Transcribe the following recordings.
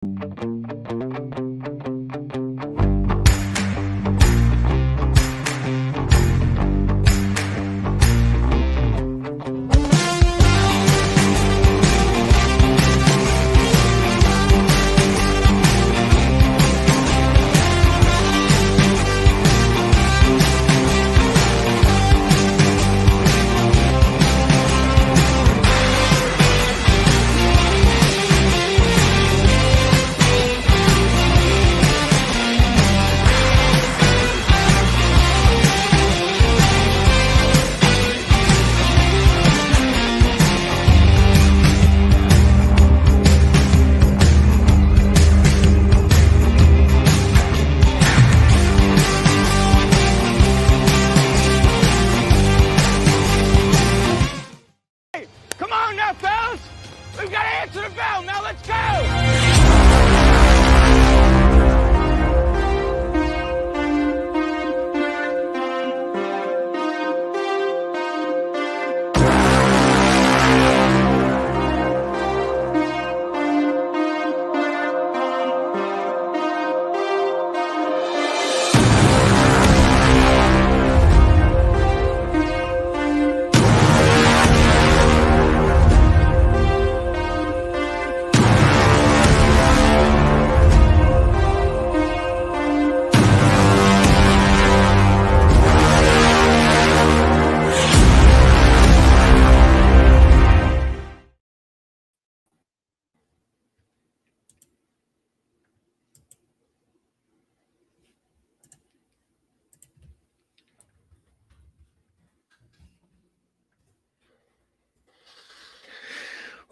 Come on now, fellas! We've got to answer the bell. Now let's go!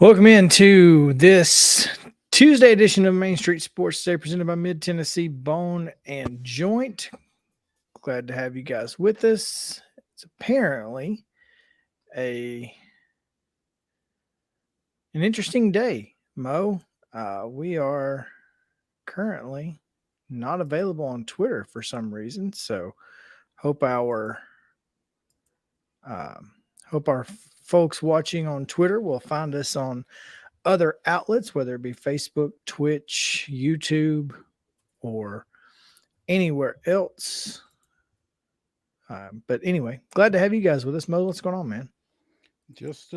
Welcome into this Tuesday edition of Main Street Sports Today, presented by Mid-Tennessee Bone and Joint. Glad to have you guys with us. It's apparently an interesting day, Mo. We are currently not available on Twitter for some reason, so hope our folks watching on Twitter will find us on other outlets, whether it be Facebook, Twitch, YouTube, or anywhere else. But anyway, glad to have you guys with us. Mo, what's going on, man? Just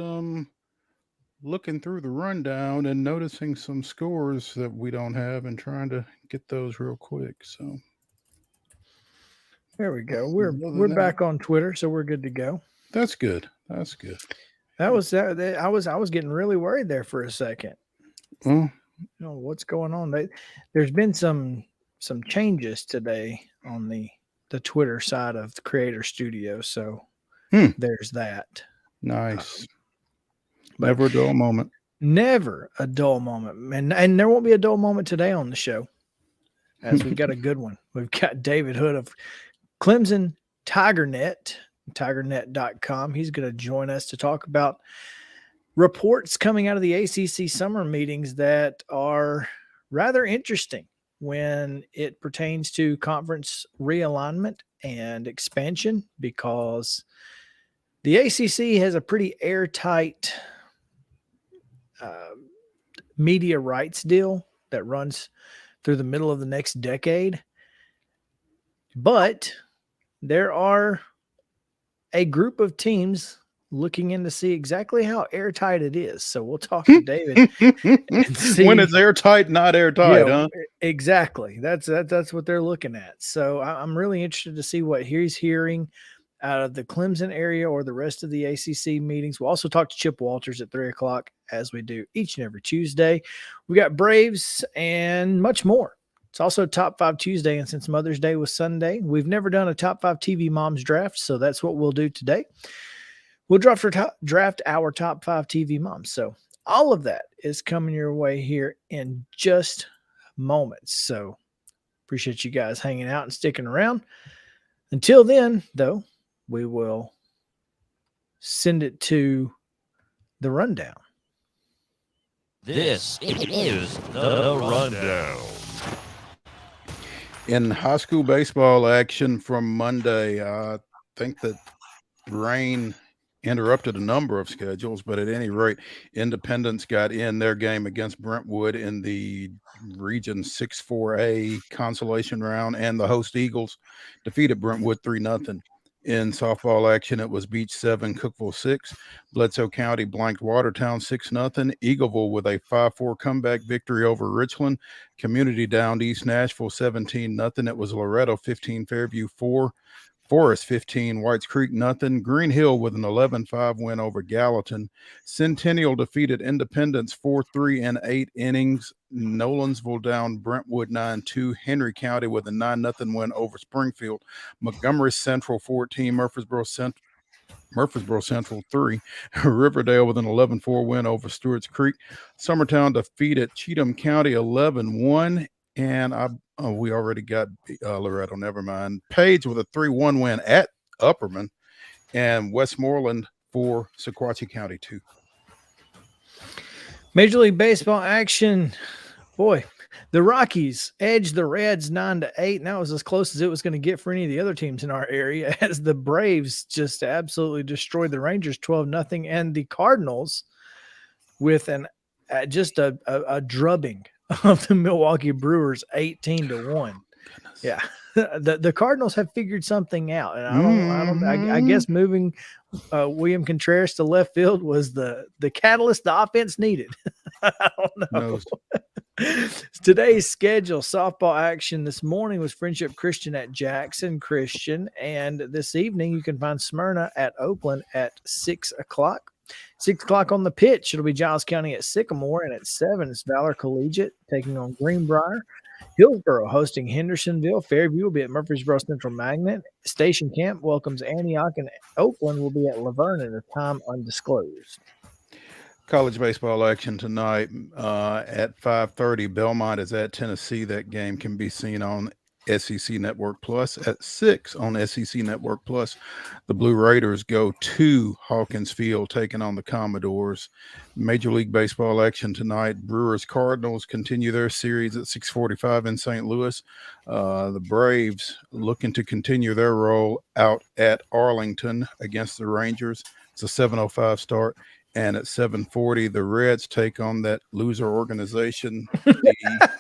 looking through the rundown and noticing some scores that we don't have and trying to get those real quick. So there we go. We're back on Twitter, so we're good to go. That's good. That's good. I was getting really worried there for a second. You know what's going on? There's been some changes today on the Twitter side of the Creator Studio, so there's that. Nice. Never a dull moment. Never a dull moment, and there won't be a dull moment today on the show, as we've got a good one. We've got David Hood of Clemson Tigernet.com. He's going to join us to talk about reports coming out of the ACC summer meetings that are rather interesting when it pertains to conference realignment and expansion, because the ACC has a pretty airtight media rights deal that runs through the middle of the next decade. But there are a group of teams looking in to see exactly how airtight it is. So we'll talk to David and see when it's airtight, not airtight, huh? Exactly. That's what they're looking at. So I'm really interested to see what he's hearing out of the Clemson area or the rest of the ACC meetings. We'll also talk to Chip Walters at 3:00, as we do each and every Tuesday. We got Braves and much more. It's also Top 5 Tuesday, and since Mother's Day was Sunday, we've never done a Top 5 TV Moms draft, so that's what we'll do today. We'll draft our Top 5 TV Moms. So all of that is coming your way here in just moments. So appreciate you guys hanging out and sticking around. Until then, though, we will send it to the rundown. This is the rundown. In high school baseball action from Monday, I think that rain interrupted a number of schedules, but at any rate, Independence got in their game against Brentwood in the Region 6-4A consolation round, and the host Eagles defeated Brentwood 3-0. In softball action, it was Beach 7, Cookville 6. Bledsoe County blanked Watertown 6-0. Eagleville with a 5-4 comeback victory over Richland. Community downed East Nashville 17-0. It was Loretto 15, Fairview 4. Forest 15, Whites Creek nothing. Green Hill with an 11-5 win over Gallatin. Centennial defeated Independence 4-3 in 8 innings. Nolensville down Brentwood 9-2. Henry County with a 9-0 win over Springfield. Montgomery Central 14, Murfreesboro Central 3. Riverdale with an 11-4 win over Stewart's Creek. Summertown defeated Cheatham County 11-1. And we already got Loretto, never mind. Page with a 3-1 win at Upperman, and Westmoreland for Sequatchie County 2. Major League Baseball action. Boy, the Rockies edged the Reds 9-8, and that was as close as it was going to get for any of the other teams in our area, as the Braves just absolutely destroyed the Rangers 12-0, and the Cardinals with an just a drubbing of the Milwaukee Brewers 18-1. Yeah. The Cardinals have figured something out. And I guess moving William Contreras to left field was the catalyst the offense needed. I don't know. Today's schedule, softball action this morning was Friendship Christian at Jackson Christian. And this evening you can find Smyrna at Oakland at 6 o'clock. 6 o'clock on the pitch. It'll be Giles County at Sycamore, and at 7 it's Valor Collegiate taking on Greenbrier. Hillsboro hosting Hendersonville. Fairview will be at Murfreesboro Central Magnet. Station Camp welcomes Antioch, and Oakland will be at Laverne at a time undisclosed. College baseball action tonight at 5:30. Belmont is at Tennessee. That game can be seen on SEC Network Plus. At 6 on SEC Network Plus, the Blue Raiders go to Hawkins Field taking on the Commodores. Major League Baseball action tonight. Brewers Cardinals continue their series at 6:45 in St. Louis. The Braves looking to continue their roll out at Arlington against the Rangers. It's a 7:05 start. And at 7:40, the Reds take on that loser organization, the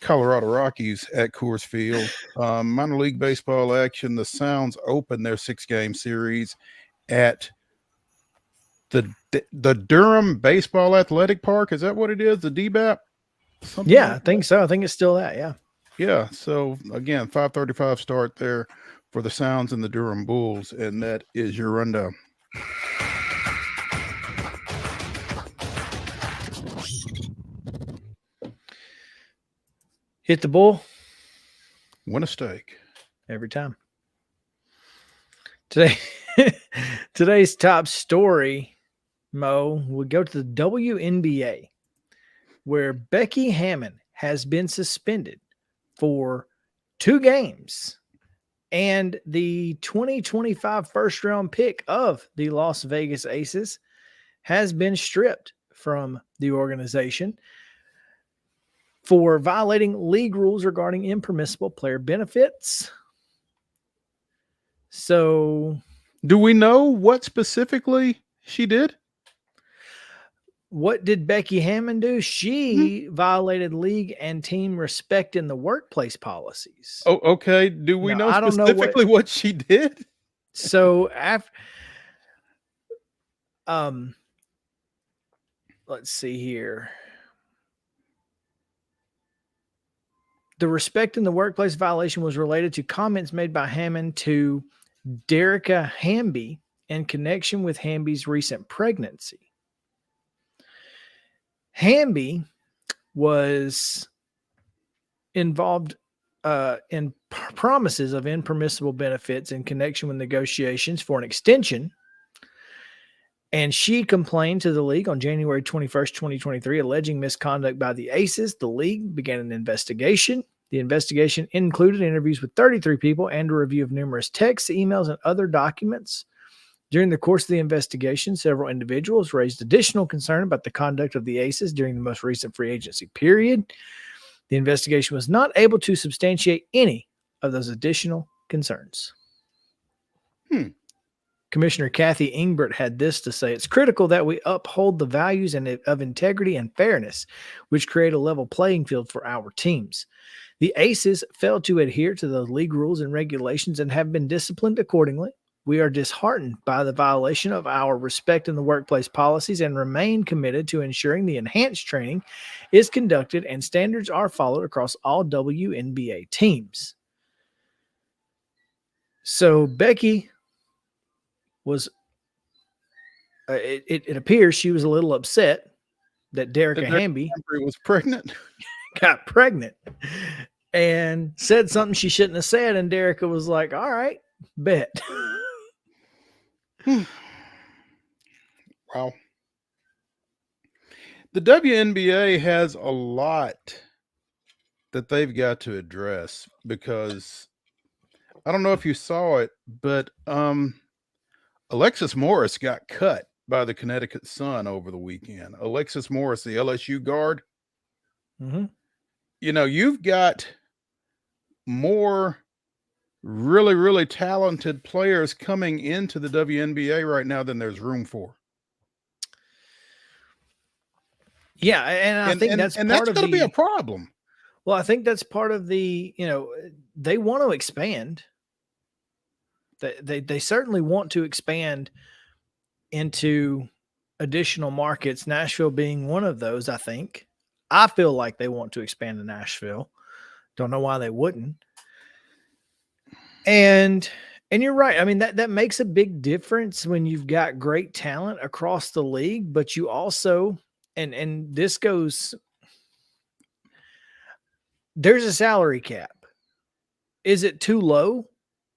Colorado Rockies at Coors Field. Minor League Baseball action. The Sounds open their 6-game series at the Durham Baseball Athletic Park. Is that what it is? The DBAP? Yeah, I think so. I think it's still that. Yeah. Yeah. So again, 5:35 start there for the Sounds and the Durham Bulls. And that is your rundown. Hit the bull. Win a steak. Every time. Today's top story, Mo, would go to the WNBA, where Becky Hammon has been suspended for 2 games, and the 2025 first-round pick of the Las Vegas Aces has been stripped from the organization for violating league rules regarding impermissible player benefits. So, do we know what specifically she did? What did Becky Hammon do? She violated league and team respect in the workplace policies. Oh, okay. Do we know specifically what she did? So, let's see here. The respect in the workplace violation was related to comments made by Hammon to Derica Hamby in connection with Hamby's recent pregnancy. Hamby was involved in promises of impermissible benefits in connection with negotiations for an extension, and she complained to the league on January 21st, 2023, alleging misconduct by the Aces. The league began an investigation. The investigation included interviews with 33 people and a review of numerous texts, emails, and other documents. During the course of the investigation, several individuals raised additional concern about the conduct of the Aces during the most recent free agency period. The investigation was not able to substantiate any of those additional concerns. Commissioner Kathy Ingbert had this to say: "It's critical that we uphold the values of integrity and fairness, which create a level playing field for our teams. The Aces failed to adhere to the league rules and regulations and have been disciplined accordingly. We are disheartened by the violation of our respect in the workplace policies and remain committed to ensuring the enhanced training is conducted and standards are followed across all WNBA teams." So Becky was, it appears she was a little upset that Derica Hamby was pregnant. got pregnant and said something she shouldn't have said. And Derica was like, all right, bet. Wow. The WNBA has a lot that they've got to address, because I don't know if you saw it, but Alexis Morris got cut by the Connecticut Sun over the weekend. Alexis Morris, the LSU guard. Mm-hmm. You know, you've got more really, really talented players coming into the WNBA right now than there's room for. Yeah, and I think that's going to be a problem. Well, I think that's part of the, they want to expand. They certainly want to expand into additional markets, Nashville being one of those, I think. I feel like they want to expand to Nashville. Don't know why they wouldn't. And you're right. I mean, that makes a big difference when you've got great talent across the league, but you also, and this goes, there's a salary cap. Is it too low?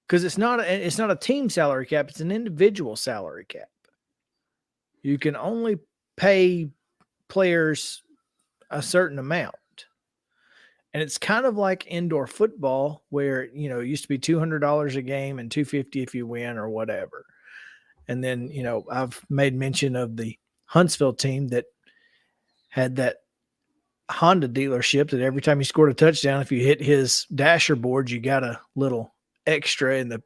Because it's not a team salary cap, it's an individual salary cap. You can only pay players a certain amount. And it's kind of like indoor football where, it used to be $200 a game and $250 if you win or whatever. And then, I've made mention of the Huntsville team that had that Honda dealership that every time you scored a touchdown, if you hit his dasher board, you got a little extra in the,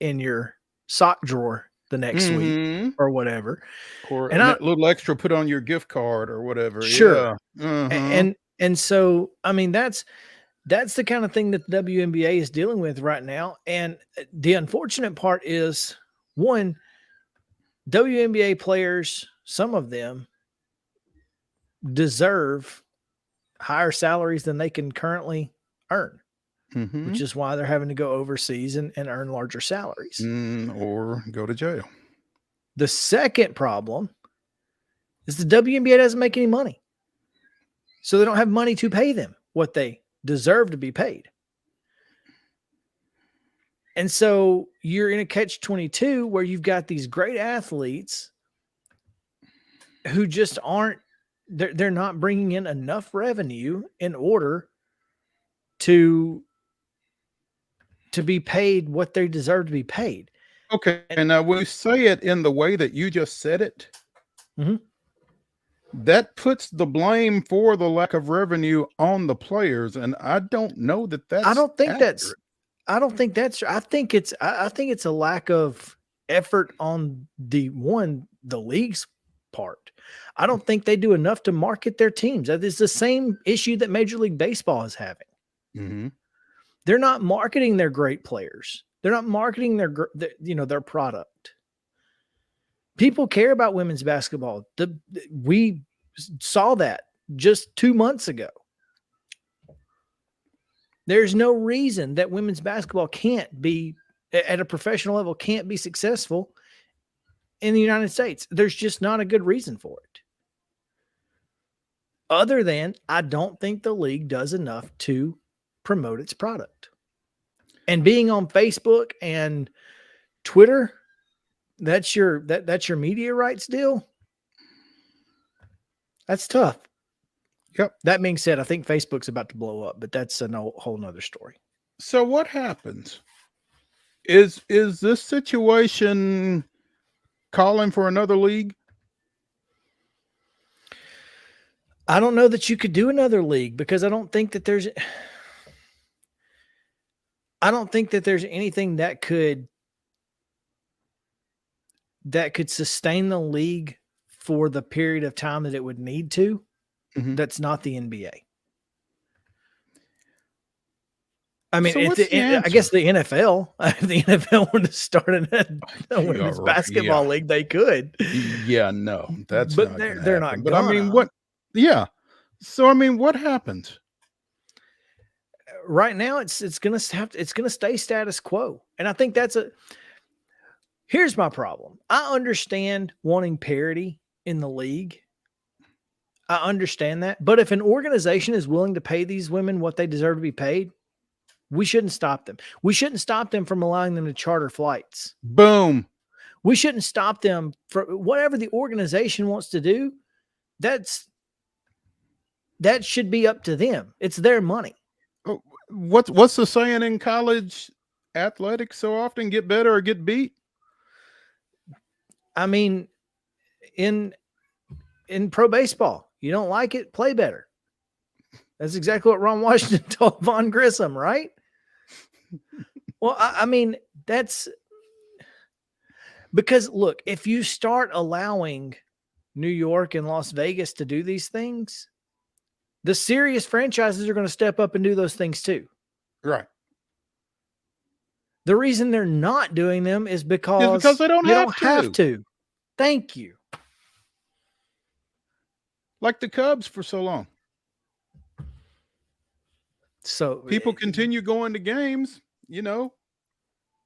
in your sock drawer the next week or whatever. Or a little extra put on your gift card or whatever. Sure. Yeah. And so, I mean, that's the kind of thing that the WNBA is dealing with right now. And the unfortunate part is, one, WNBA players, some of them deserve higher salaries than they can currently earn, which is why they're having to go overseas and earn larger salaries. Or go to jail. The second problem is the WNBA doesn't make any money. So they don't have money to pay them what they deserve to be paid. And so you're in a catch-22 where you've got these great athletes who just aren't, they're not bringing in enough revenue in order to be paid what they deserve to be paid. Okay. And now when you say it in the way that you just said it, that puts the blame for the lack of revenue on the players. And I don't know that that's I don't think accurate. I think it's a lack of effort on the league's part. I don't think they do enough to market their teams. It's the same issue that Major League Baseball is having. They're not marketing their great players. They're not marketing their product. People care about women's basketball. We saw that just 2 months ago. There's no reason that women's basketball can't be at a professional level, can't be successful in the United States. There's just not a good reason for it. Other than, I don't think the league does enough to promote its product. And being on Facebook and Twitter, that's your media rights deal. That's tough. Yep. That being said, I think Facebook's about to blow up, but that's a whole nother story. So what happens? Is this situation calling for another league? I don't know that you could do another league because I don't think that there's anything that could that could sustain the league for the period of time that it would need to, that's not the NBA. I mean, So I guess the NFL, if the NFL wanted to start a women's basketball league, they could. Yeah, no, that's but not they're not. But I mean, what? Yeah. So I mean, what happened? Right now, it's gonna stay status quo, and I think here's my problem. I understand wanting parity in the league. I understand that, but if an organization is willing to pay these women what they deserve to be paid, we shouldn't stop them. We shouldn't stop them from allowing them to charter flights. Boom. We shouldn't stop them from whatever the organization wants to do. That should be up to them. It's their money. What's the saying in college athletics? So often get better or get beat. I mean, in pro baseball, you don't like it, play better. That's exactly what Ron Washington told Von Grissom, right? Well, I mean, that's because, look, if you start allowing New York and Las Vegas to do these things, the serious franchises are going to step up and do those things too. Right. The reason they're not doing them is because they don't have to. Thank you. Like the Cubs for so long. So people continue going to games, you know.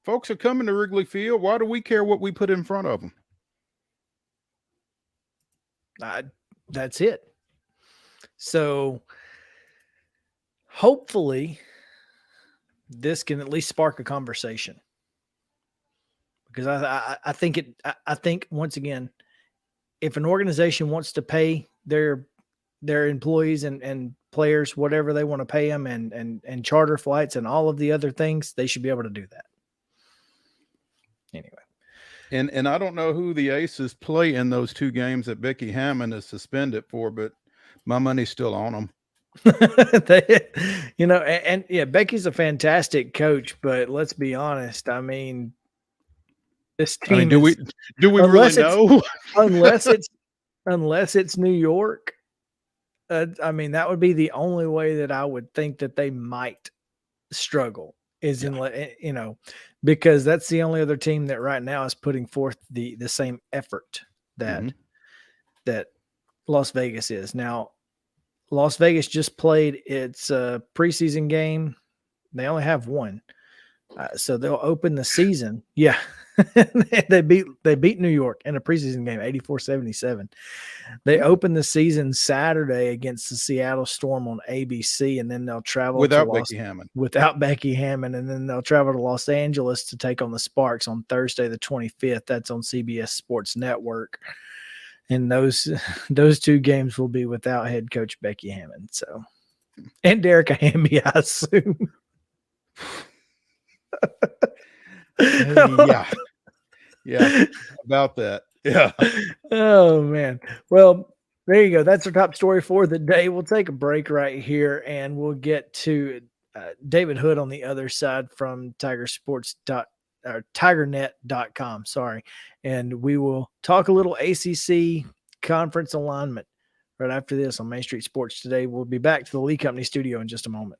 Folks are coming to Wrigley Field. Why do we care what we put in front of them? That's it. So hopefully this can at least spark a conversation, because I think once again, if an organization wants to pay their employees and players whatever they want to pay them and charter flights and all of the other things, they should be able to do that. Anyway. And I don't know who the Aces play in those 2 games that Becky Hammon is suspended for, but my money's still on them. Yeah, Becky's a fantastic coach, but let's be honest. I mean, this team. Do we really know? unless it's New York. I mean, that would be the only way that I would think that they might struggle is because that's the only other team that right now is putting forth the same effort that Las Vegas is. Now, Las Vegas just played its preseason game. They only have one. So they'll open the season. Yeah. they beat New York in a preseason game, 84-77. They open the season Saturday against the Seattle Storm on ABC, and then they'll travel without Becky Hammon, and then they'll travel to Los Angeles to take on the Sparks on Thursday the 25th. That's on CBS Sports Network. And those 2 games will be without head coach Becky Hammon. So, and Derek Hamby, I assume. Yeah, about that. Yeah. Oh man. Well, there you go. That's our top story for the day. We'll take a break right here, and we'll get to David Hood on the other side from Tigernet.com. Sorry, and we will talk a little ACC conference alignment right after this on Main Street Sports Today. We'll be back to the Lee Company studio in just a moment.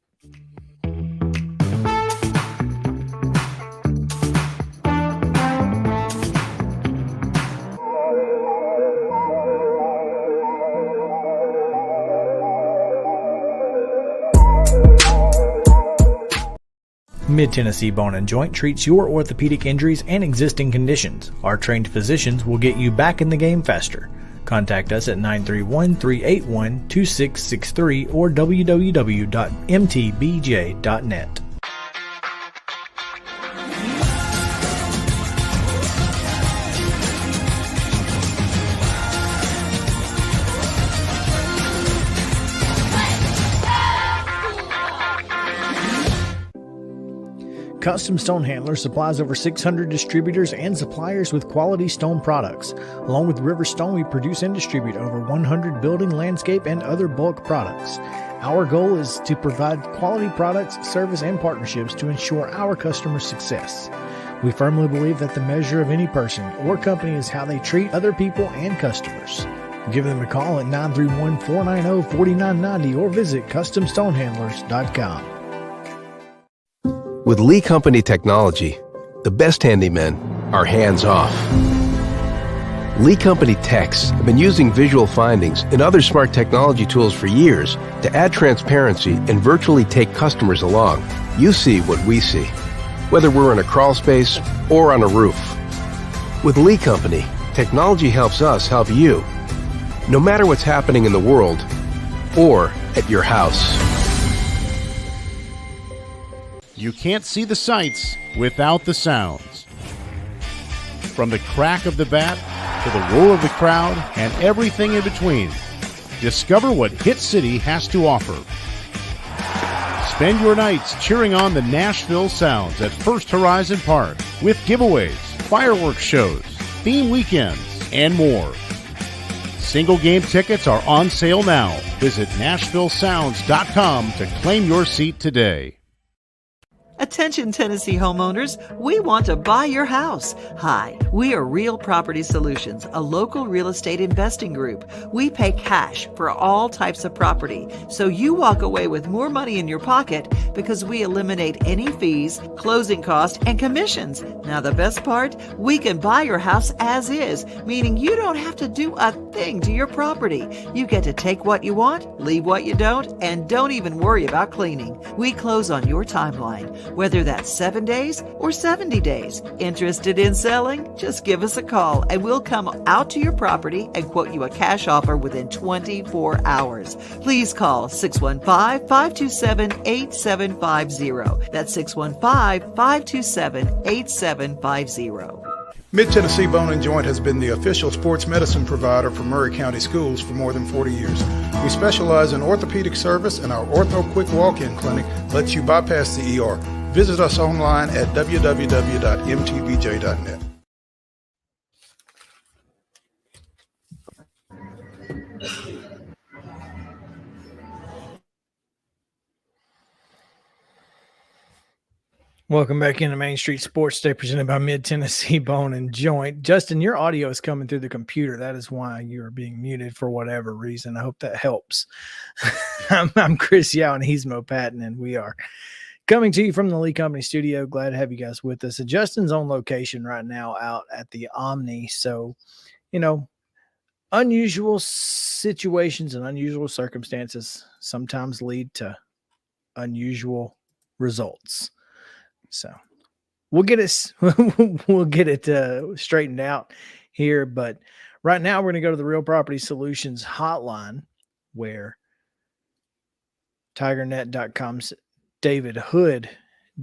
Mid-Tennessee Bone & Joint treats your orthopedic injuries and existing conditions. Our trained physicians will get you back in the game faster. Contact us at 931-381-2663 or www.mtbj.net. Custom Stone Handler supplies over 600 distributors and suppliers with quality stone products. Along with River Stone, we produce and distribute over 100 building, landscape, and other bulk products. Our goal is to provide quality products, service, and partnerships to ensure our customers' success. We firmly believe that the measure of any person or company is how they treat other people and customers. Give them a call at 931-490-4990 or visit CustomStonehandlers.com. With Lee Company technology, the best handymen are hands-off. Lee Company techs have been using visual findings and other smart technology tools for years to add transparency and virtually take customers along. You see what we see, whether we're in a crawl space or on a roof. With Lee Company, technology helps us help you, no matter what's happening in the world or at your house. You can't see the sights without the sounds. From the crack of the bat to the roar of the crowd and everything in between, discover what Hit City has to offer. Spend your nights cheering on the Nashville Sounds at First Horizon Park with giveaways, fireworks shows, theme weekends, and more. Single game tickets are on sale now. Visit NashvilleSounds.com to claim your seat today. Attention Tennessee homeowners, we want to buy your house. Hi, we are Real Property Solutions, a local real estate investing group. We pay cash for all types of property, so you walk away with more money in your pocket because we eliminate any fees, closing costs, and commissions. Now the best part, we can buy your house as is, meaning you don't have to do a thing to your property. You get to take what you want, leave what you don't, and don't even worry about cleaning. We close on your timeline, whether that's 7 days or 70 days. Interested in selling? Just give us a call and we'll come out to your property and quote you a cash offer within 24 hours. Please call 615-527-8750. That's 615-527-8750. Mid-Tennessee Bone and Joint has been the official sports medicine provider for Murray County Schools for more than 40 years. We specialize in orthopedic service, and our Ortho Quick Walk-In Clinic lets you bypass the ER. Visit us online at www.mtbj.net. Welcome back into Main Street Sports Day, presented by Mid-Tennessee Bone and Joint. Justin, your audio is coming through the computer. That is why you are being muted for whatever reason. I hope that helps. I'm Chris Yow and he's Mo Patton, and we are coming to you from the Lee Company studio. Glad to have you guys with us. And Justin's on location right now out at the Omni. So, you know, unusual situations and unusual circumstances sometimes lead to unusual results. So we'll get it straightened out here. But right now we're going to go to the Real Property Solutions hotline, where TigerNet.com's David Hood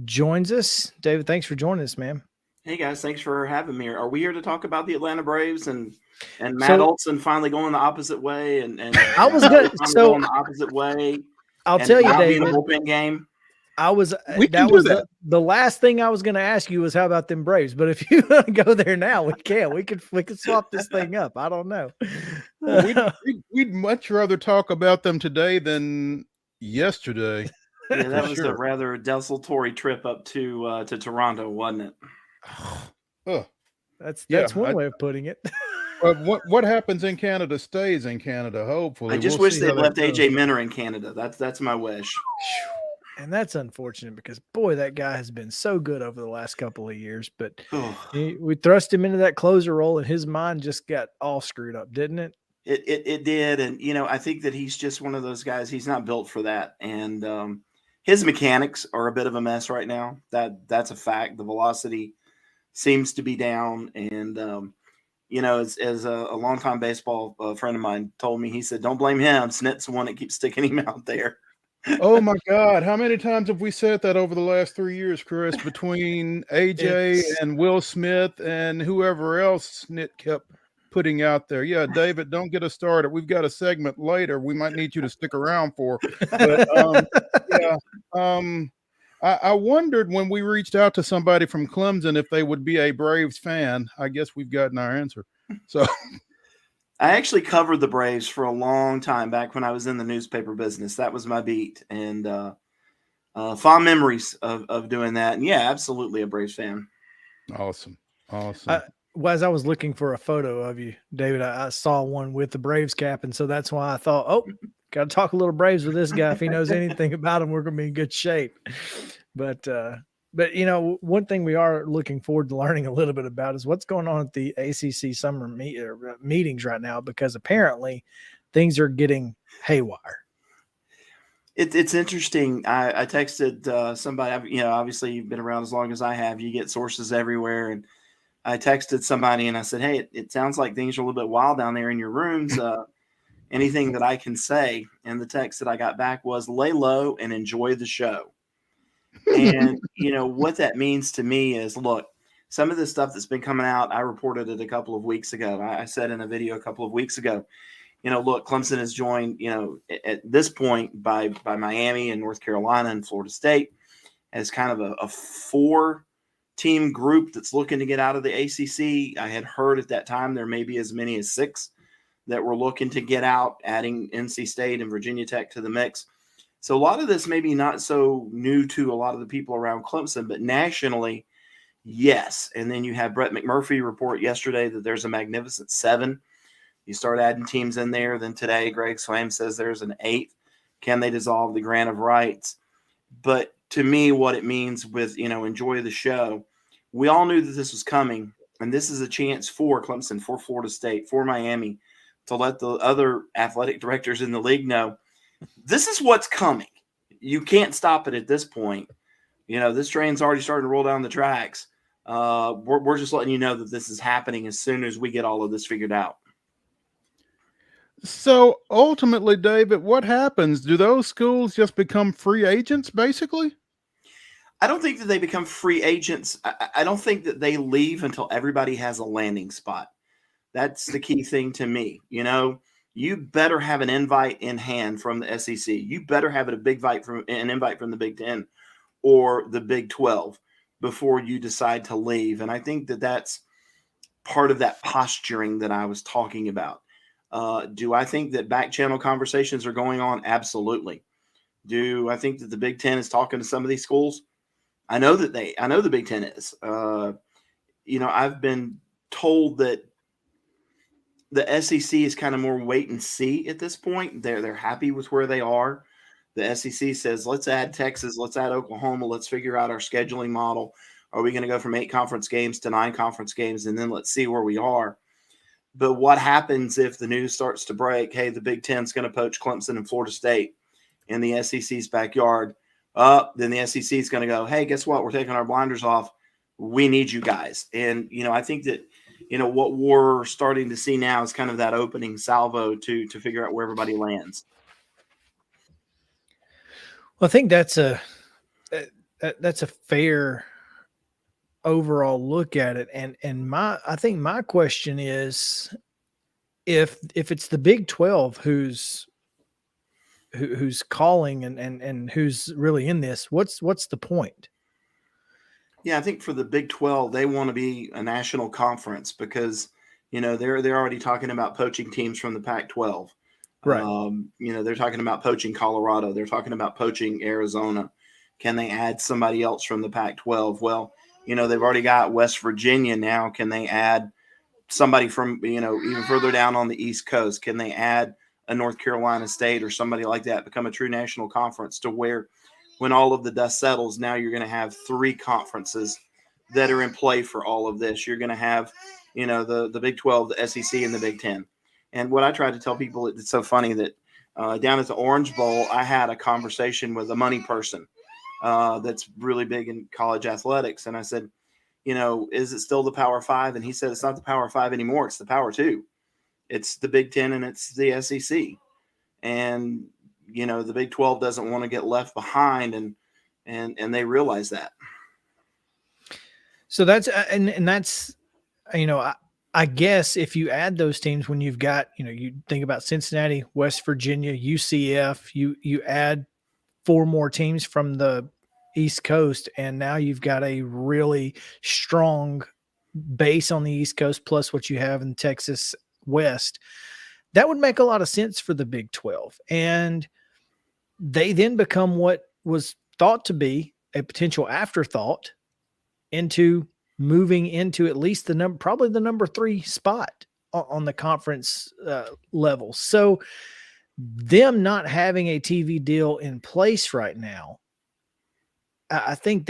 joins us. David, thanks for joining us, man. Hey guys, thanks for having me here. Are we here to talk about the Atlanta Braves and Matt Olson finally going the opposite way and I was going the opposite way? I'll tell you, David. In a bullpen game. The last thing I was going to ask you was how about them Braves, but if you want to go there now, we can swap this thing up. I don't know. We'd much rather talk about them today than yesterday. Yeah, that was a rather desultory trip up to Toronto, wasn't it? That's one way of putting it. What happens in Canada stays in Canada. Hopefully, I just wish they left AJ Minter in Canada. That's my wish. And that's unfortunate because, boy, that guy has been so good over the last couple of years. But we thrust him into that closer role, and his mind just got all screwed up, didn't it? It did. And, I think that he's just one of those guys. He's not built for that. And his mechanics are a bit of a mess right now. That's a fact. The velocity seems to be down. And, as a longtime baseball friend of mine told me, he said, don't blame him. Snit's the one that keeps sticking him out there. Oh my God. How many times have we said that over the last 3 years, Chris, between AJ and Will Smith and whoever else Snit kept putting out there? Yeah, David, don't get us started. We've got a segment later we might need you to stick around for. But I wondered when we reached out to somebody from Clemson if they would be a Braves fan. I guess we've gotten our answer. So I actually covered the Braves for a long time back when I was in the newspaper business. That was my beat, and fond memories of doing that. And yeah, absolutely a Braves fan. Awesome. Awesome. Well, as I was looking for a photo of you, David, I saw one with the Braves cap, and so that's why I thought, oh, got to talk a little Braves with this guy. If he knows anything about them, we're going to be in good shape. But one thing we are looking forward to learning a little bit about is what's going on at the ACC summer meetings right now, because apparently things are getting haywire. It's interesting. I texted somebody. Obviously you've been around as long as I have. You get sources everywhere, and I texted somebody and I said, "Hey, it sounds like things are a little bit wild down there in your rooms. Anything that I can say?" And the text that I got back was, "Lay low and enjoy the show." And what that means to me is, look, some of the stuff that's been coming out, I reported it a couple of weeks ago. I said in a video a couple of weeks ago, look, Clemson is joined, at this point by Miami and North Carolina and Florida State as kind of a 4-team group that's looking to get out of the ACC. I had heard at that time there may be as many as 6 that were looking to get out, adding NC State and Virginia Tech to the mix. So a lot of this may be not so new to a lot of the people around Clemson, but nationally, yes. And then you have Brett McMurphy report yesterday that there's a magnificent 7. You start adding teams in there. Then today, Greg Slam says there's an 8th. Can they dissolve the grant of rights? But to me, what it means with, enjoy the show, we all knew that this was coming. And this is a chance for Clemson, for Florida State, for Miami to let the other athletic directors in the league know this is what's coming. You can't stop it at this point. This train's already starting to roll down the tracks. We're just letting you know that this is happening as soon as we get all of this figured out. So ultimately, David, what happens? Do those schools just become free agents, basically? I don't think that they become free agents. I don't think that they leave until everybody has a landing spot. That's the key thing to me. You better have an invite in hand from the SEC. You better have an invite from the Big Ten or the Big 12 before you decide to leave. And I think that that's part of that posturing that I was talking about. Do I think that back channel conversations are going on? Absolutely. Do I think that the Big Ten is talking to some of these schools? I know the Big Ten is. I've been told that the SEC is kind of more wait and see at this point. They're happy with where they are. The SEC says, let's add Texas, let's add Oklahoma, let's figure out our scheduling model. Are we going to go from 8 conference games to 9 conference games? And then let's see where we are. But what happens if the news starts to break, hey, the Big Ten's going to poach Clemson and Florida State in the SEC's backyard? Then the SEC is going to go, hey, guess what? We're taking our blinders off. We need you guys. And, I think that, what we're starting to see now is kind of that opening salvo to figure out where everybody lands. Well, I think that's a fair overall look at it. And I think my question is, if it's the Big 12 who's calling and who's really in this, what's the point? Yeah, I think for the Big 12, they want to be a national conference because, they're already talking about poaching teams from the Pac-12. Right. They're talking about poaching Colorado. They're talking about poaching Arizona. Can they add somebody else from the Pac-12? Well, they've already got West Virginia now. Can they add somebody from, even further down on the East Coast? Can they add a North Carolina State or somebody like that, become a true national conference to where when all of the dust settles, now you're going to have 3 conferences that are in play for all of this. You're going to have, the Big 12, the SEC, and the Big 10. And what I try to tell people, it's so funny that down at the Orange Bowl, I had a conversation with a money person that's really big in college athletics. And I said, is it still the Power 5? And he said, it's not the Power 5 anymore. It's the Power 2. It's the Big 10 and it's the SEC. And, the Big 12 doesn't want to get left behind, and they realize that. So that's, and that's, I guess if you add those teams, when you've got, you think about Cincinnati, West Virginia, UCF, you add 4 more teams from the East Coast, and now you've got a really strong base on the East Coast, plus what you have in Texas West. That would make a lot of sense for the Big 12. And they then become what was thought to be a potential afterthought into moving into at least probably the number 3 spot on the conference level. So them not having a TV deal in place right now, I think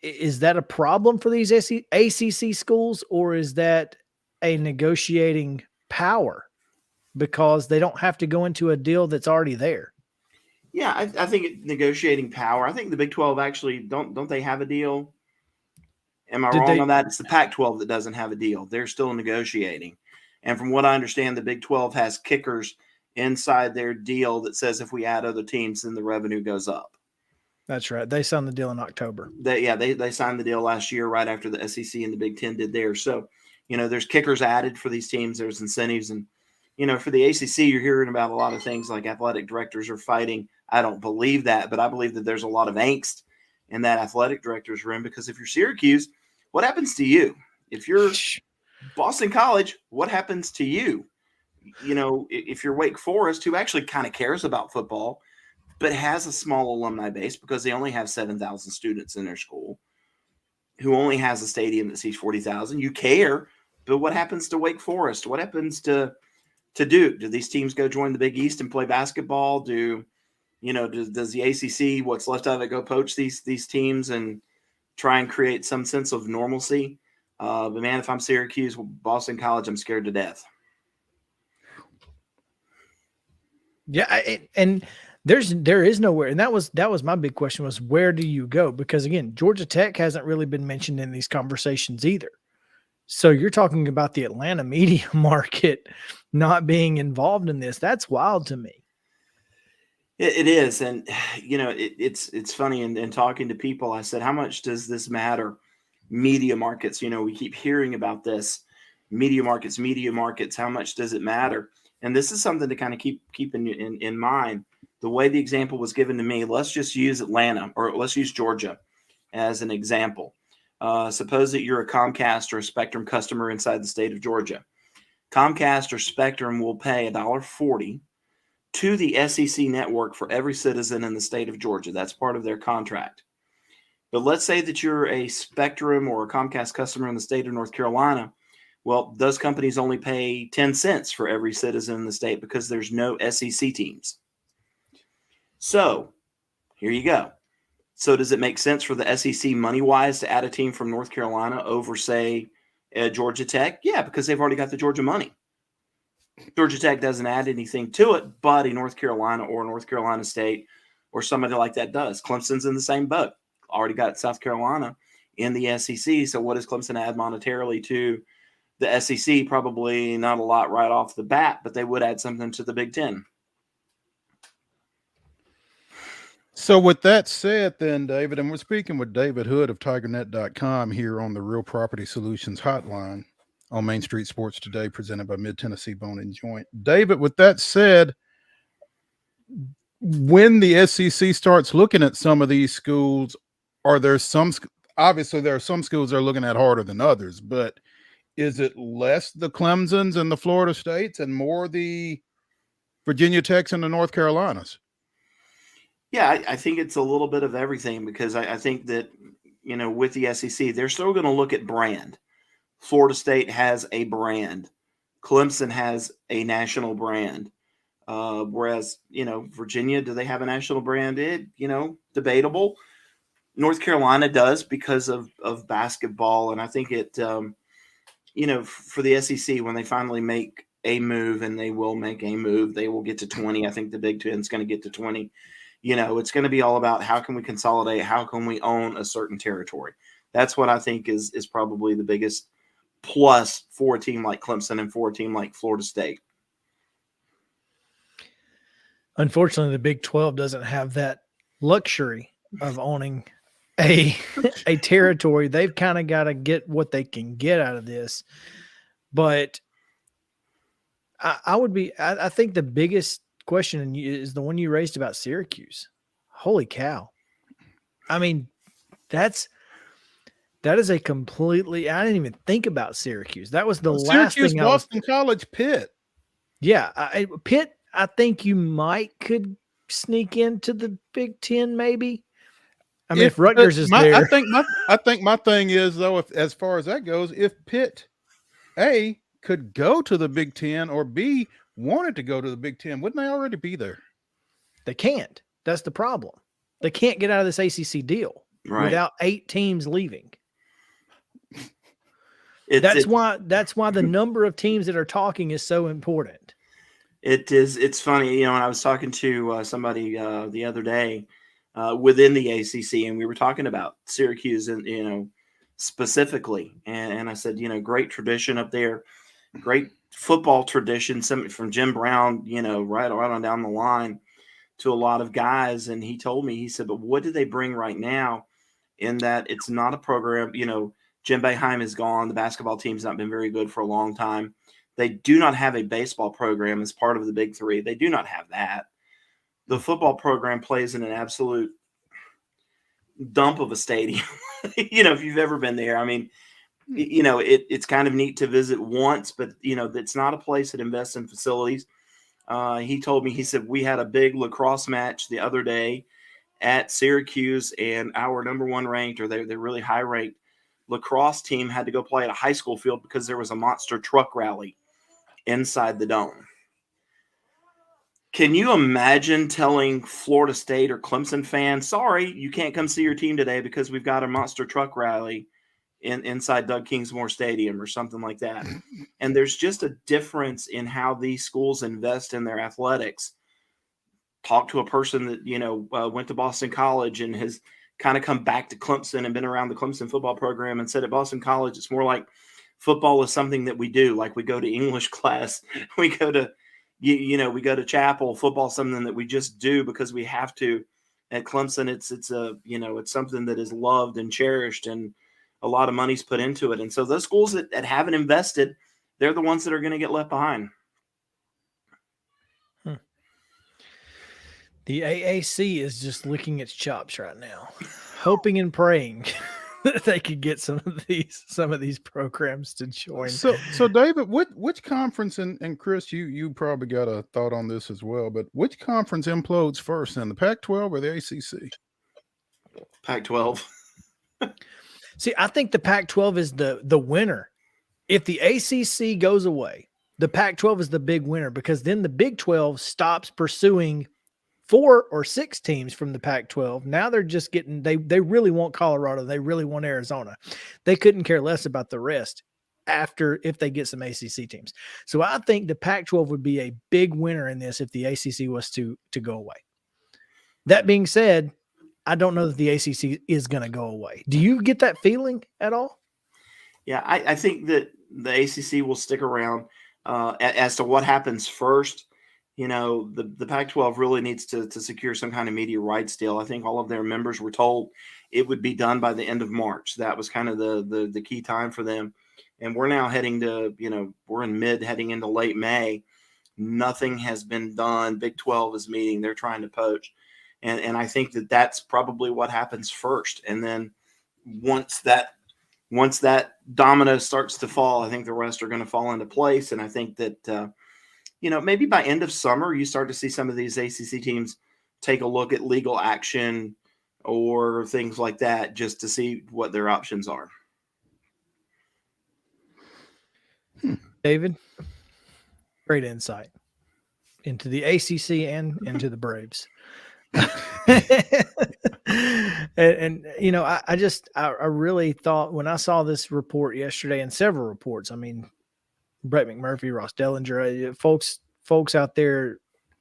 is that a problem for these ACC schools, or is that a negotiating power because they don't have to go into a deal that's already there? Yeah, I think negotiating power. I think the Big 12 actually don't they have a deal? Am I wrong on that? It's the Pac-12 that doesn't have a deal. They're still negotiating. And from what I understand, the Big 12 has kickers inside their deal that says if we add other teams, then the revenue goes up. That's right. They signed the deal in October. They signed the deal last year right after the SEC and the Big Ten did theirs. So, there's kickers added for these teams. There's incentives. And, for the ACC, you're hearing about a lot of things like athletic directors are fighting. I don't believe that, but I believe that there's a lot of angst in that athletic director's room because if you're Syracuse, what happens to you? If you're Boston College, what happens to you? If you're Wake Forest, who actually kind of cares about football, but has a small alumni base because they only have 7,000 students in their school, who only has a stadium that seats 40,000. You care, but what happens to Wake Forest? What happens to Duke? Do these teams go join the Big East and play basketball? Does the ACC, what's left of it, go poach these teams and try and create some sense of normalcy? But man, if I'm Syracuse, Boston College, I'm scared to death. Yeah, and there is nowhere, and that was my big question, was where do you go? Because again, Georgia Tech hasn't really been mentioned in these conversations either. So you're talking about the Atlanta media market not being involved in this. That's wild to me. It is, and it's funny. In talking to people, I said, how much does this matter? Media markets. We keep hearing about this. Media markets. How much does it matter? And this is something to kind of keep in mind. The way the example was given to me, let's just use Atlanta, or let's use Georgia as an example. Suppose that you're a Comcast or a Spectrum customer inside the state of Georgia. Comcast or Spectrum will pay $1.40 to the SEC network for every citizen in the state of Georgia. That's part of their contract. But let's say that you're a Spectrum or a Comcast customer in the state of North Carolina. Well, those companies only pay 10 cents for every citizen in the state because there's no SEC teams. So here you go. So does it make sense for the SEC money-wise to add a team from North Carolina over, say, Georgia Tech? Yeah, because they've already got the Georgia money. Georgia Tech doesn't add anything to it, but a North Carolina or North Carolina State or somebody like that does. Clemson's in the same boat. Already got South Carolina in the SEC. So what does Clemson add monetarily to the SEC? Probably not a lot right off the bat, but they would add something to the Big Ten. So with that said, then, David, and we're speaking with David Hood of TigerNet.com here on the Real Property Solutions Hotline on Main Street Sports Today, presented by Mid-Tennessee Bone and Joint. David, with that said, when the SEC starts looking at some of these schools, obviously there are some schools they're looking at harder than others, but is it less the Clemsons and the Florida States and more the Virginia Techs and the North Carolinas? Yeah, I think it's a little bit of everything because I think that, with the SEC, they're still going to look at brand. Florida State has a brand. Clemson has a national brand. Whereas, Virginia, do they have a national brand? Debatable. North Carolina does because of basketball. And I think it, for the SEC, when they finally make a move, and they will make a move, they will get to 20. I think the Big Ten is going to get to 20. It's going to be all about how can we consolidate? How can we own a certain territory? That's what I think is probably the biggest plus for a team like Clemson and for a team like Florida State. Unfortunately, the Big 12 doesn't have that luxury of owning a territory. They've kind of got to get what they can get out of this. But I think the biggest question is the one you raised about Syracuse. Holy cow. I mean, that is a completely, I didn't even think about Syracuse. That was the last thing. Boston College, Pitt. Yeah. Pitt, I think you could sneak into the Big Ten maybe. I mean, if Rutgers is there, I think my thing is though, if as far as that goes, if Pitt A could go to the Big Ten or B wanted to go to the Big Ten, wouldn't they already be there? they can't. That's the problem. They can't get out of this ACC deal without 8 teams leaving. That's why the number of teams that are talking is so important. It is. It's funny, when I was talking to somebody the other day within the ACC, and we were talking about Syracuse and specifically, and I said, great tradition up there, great football tradition, from Jim Brown, right on down the line to a lot of guys. And he told me, he said, but what do they bring right now? In that it's not a program, Jim Boeheim is gone. The basketball team's not been very good for a long time. They do not have a baseball program as part of the Big Three. They do not have that. The football program plays in an absolute dump of a stadium. If you've ever been there, I mean, it's kind of neat to visit once, but it's not a place that invests in facilities. He told me, he said, we had a big lacrosse match the other day at Syracuse, and our number 1 ranked, or they're really high ranked lacrosse team had to go play at a high school field because there was a monster truck rally inside the dome. Can you imagine telling Florida State or Clemson fans, sorry, you can't come see your team today because we've got a monster truck rally inside Doug Kingsmore Stadium or something like that? And there's just a difference in how these schools invest in their athletics. Talk to a person that, went to Boston College and has kind of come back to Clemson and been around the Clemson football program, and said at Boston College, it's more like football is something that we do. Like we go to English class, we go to, we go to chapel. Football is something that we just do because we have to. At Clemson, it's something that is loved and cherished, and a lot of money's put into it. And so those schools that haven't invested, they're the ones that are going to get left behind. The AAC is just licking its chops right now, hoping and praying that they could get some of these programs to join. So David, which conference, and Chris, you probably got a thought on this as well, but which conference implodes first, then the Pac-12 or the ACC? Pac-12. See, I think the Pac-12 is the winner. If the ACC goes away, the Pac-12 is the big winner, because then the Big 12 stops pursuing 4 or 6 teams from the Pac-12. Now they're just getting, they really want Colorado. They really want Arizona. They couldn't care less about the rest if they get some ACC teams. So I think the Pac-12 would be a big winner in this if the ACC was to go away. That being said, I don't know that the ACC is going to go away. Do you get that feeling at all? Yeah, I think that the ACC will stick around. As to what happens first, the Pac-12 really needs to secure some kind of media rights deal. I think all of their members were told it would be done by the end of March. That was kind of the key time for them. And we're now heading to, we're in heading into late May. Nothing has been done. Big 12 is meeting. They're trying to poach. And I think that that's probably what happens first. And then once that domino starts to fall, I think the rest are going to fall into place. And I think that, maybe by end of summer, you start to see some of these ACC teams take a look at legal action or things like that, just to see what their options are. David, great insight into the ACC and into the Braves. I really thought, when I saw this report yesterday, and several reports, I mean, Brett McMurphy, Ross Dellinger, folks out there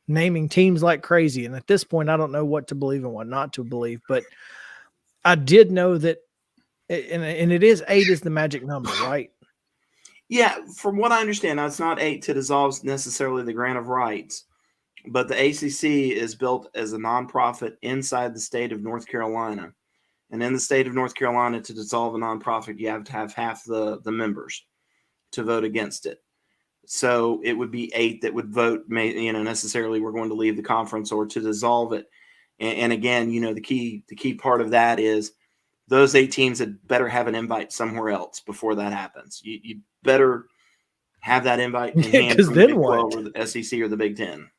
naming teams like crazy. And at this point, I don't know what to believe and what not to believe, but I did know that, and it is 8 is the magic number, right? Yeah. From what I understand, now it's not 8 to dissolve necessarily the grant of rights, but the ACC is built as a nonprofit inside the state of North Carolina. And in the state of North Carolina, to dissolve a nonprofit, you have to have half the members to vote against it. So it would be 8 that would vote, necessarily we're going to leave the conference or to dissolve it. And again, the key part of that is those 8 teams had better have an invite somewhere else before that happens. You better have that invite in hand from the Big 12 or the SEC or the Big 10.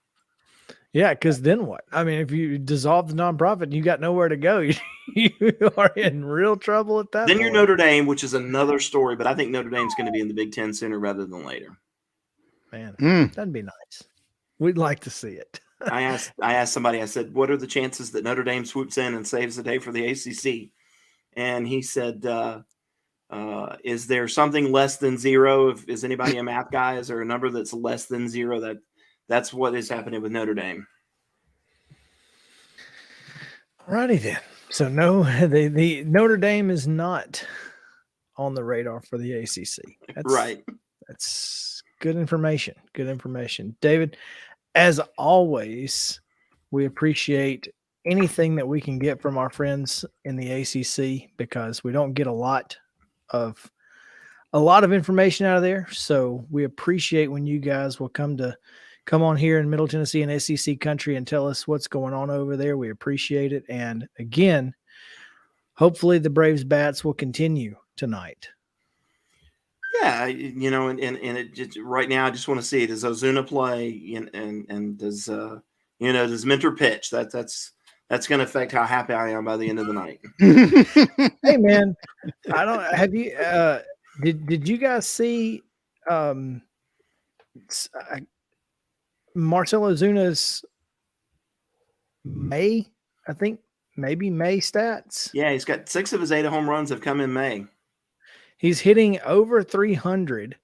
Yeah, because then what? I mean, if you dissolve the nonprofit and you got nowhere to go, you are in real trouble at that Then point. you're Notre Dame, which is another story, but I think Notre Dame's going to be in the Big Ten sooner rather than later. Man, that'd be nice. We'd like to see it. I asked somebody, I said, what are the chances that Notre Dame swoops in and saves the day for the ACC? And he said, is there something less than zero? Is anybody a math guy? Is there a number that's less than zero? That's what is happening with Notre Dame. Alrighty then. So no, the Notre Dame is not on the radar for the ACC. Right. That's good information. Good information. David, as always, we appreciate anything that we can get from our friends in the ACC because we don't get a lot of information out of there. So we appreciate when you guys will come on here in Middle Tennessee and SEC country and tell us what's going on over there. We appreciate it. And again, hopefully the Braves bats will continue tonight. Yeah, and it just, right now I just want to see, does Ozuna play and does does Mentor pitch? That's going to affect how happy I am by the end of the night. Hey man, have you did you guys see Marcell Ozuna's May stats? Yeah, he's got 6 of his 8 home runs have come in May. He's hitting over 300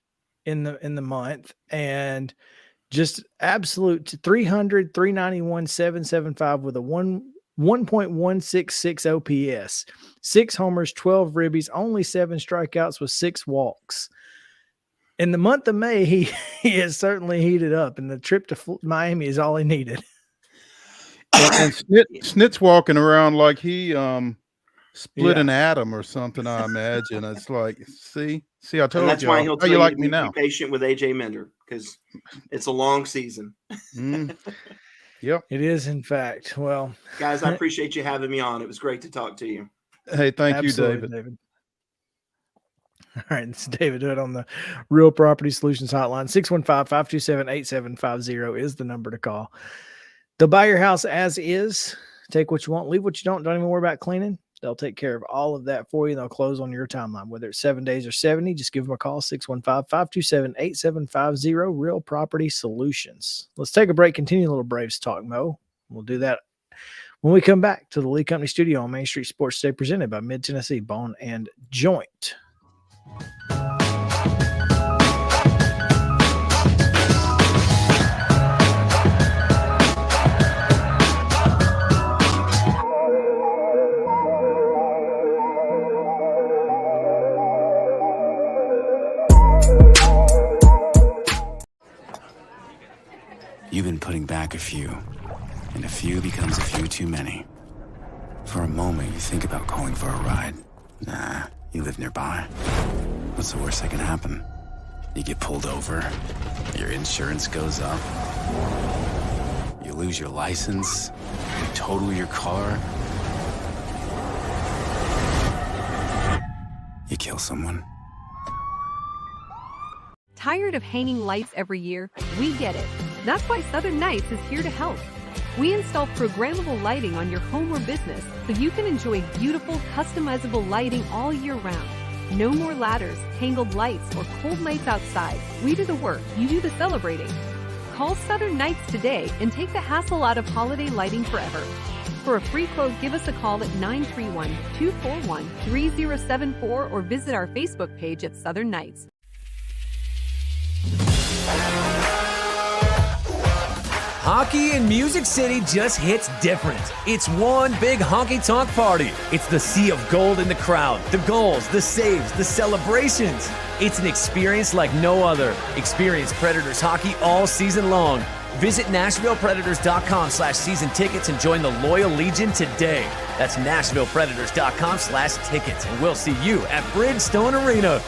in the month and just absolute 300, 391, 775 with a 1.166 OPS, 6 homers, 12 ribbies, only 7 strikeouts with 6 walks. In the month of May, he has certainly heated up, and the trip to Miami is all he needed. And Snit's walking around like he split an atom or something. I imagine it's like, see, I told you. And that's why he'll tell you like to me be now. Patient with AJ Minder because it's a long season. Yep, it is. In fact, well, guys, I appreciate you having me on. It was great to talk to you. Hey, thank you, David. All right, this is David Hood on the Real Property Solutions Hotline. 615-527-8750 is the number to call. They'll buy your house as is. Take what you want, leave what you don't. Don't even worry about cleaning. They'll take care of all of that for you. They'll close on your timeline, whether it's 7 days or 70. Just give them a call, 615-527-8750, Real Property Solutions. Let's take a break. Continue a little Braves talk, Mo. We'll do that when we come back to the Lee Company studio on Main Street Sports Today, presented by Mid-Tennessee Bone and Joint. You've been putting back a few, and a few becomes a few too many. For a moment, you think about calling for a ride. Nah, you live nearby. What's the worst that can happen? You get pulled over, your insurance goes up, you lose your license, you total your car, you kill someone. Tired of hanging lights every year? We get it. That's why Southern Nights is here to help. We install programmable lighting on your home or business so you can enjoy beautiful, customizable lighting all year round. No more ladders, tangled lights, or cold nights outside. We do the work, you do the celebrating. Call Southern Nights today and take the hassle out of holiday lighting forever. For a free quote, give us a call at 931-241-3074 or visit our Facebook page at Southern Nights. Hockey in Music City just hits different. It's one big honky-tonk party. It's the sea of gold in the crowd, the goals, the saves, the celebrations. It's an experience like no other. Experience Predators hockey all season long. Visit NashvillePredators.com/season tickets and join the Loyal Legion today. That's NashvillePredators.com/tickets, and we'll see you at Bridgestone Arena.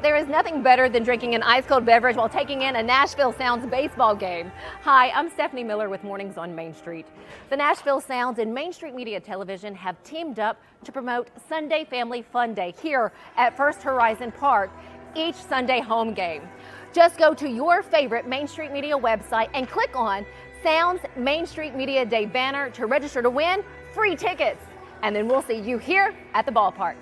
There is nothing better than drinking an ice-cold beverage while taking in a Nashville Sounds baseball game. Hi, I'm Stephanie Miller with Mornings on Main Street. The Nashville Sounds and Main Street Media Television have teamed up to promote Sunday Family Fun Day here at First Horizon Park, each Sunday home game. Just go to your favorite Main Street Media website and click on Sounds Main Street Media Day banner to register to win free tickets. And then we'll see you here at the ballpark.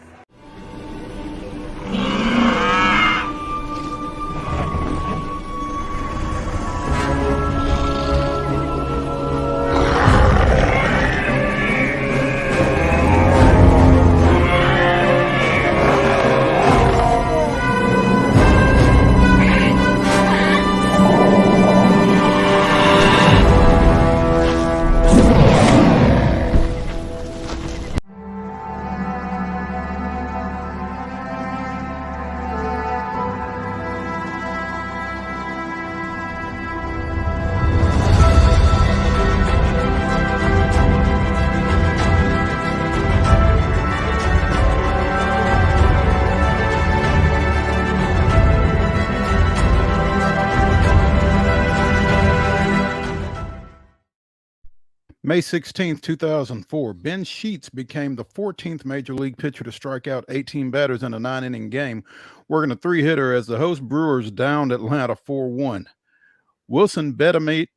May 16th, 2004, Ben Sheets became the 14th Major League pitcher to strike out 18 batters in a 9-inning game, working a 3-hitter as the host Brewers downed Atlanta 4-1. Wilson Betemate,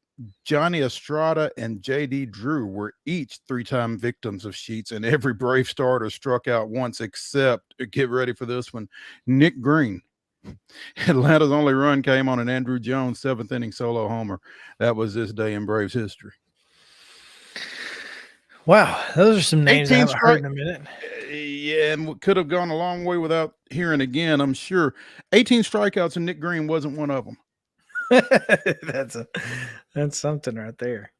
Johnny Estrada, and J.D. Drew were each 3-time victims of Sheets, and every Brave starter struck out once except, get ready for this one, Nick Green. Atlanta's only run came on an Andrew Jones 7th-inning solo homer. That was this day in Braves history. Wow, those are some names I haven't heard in a minute. Yeah, and could have gone a long way without hearing again, I'm sure. 18 strikeouts, and Nick Green wasn't one of them. That's something right there.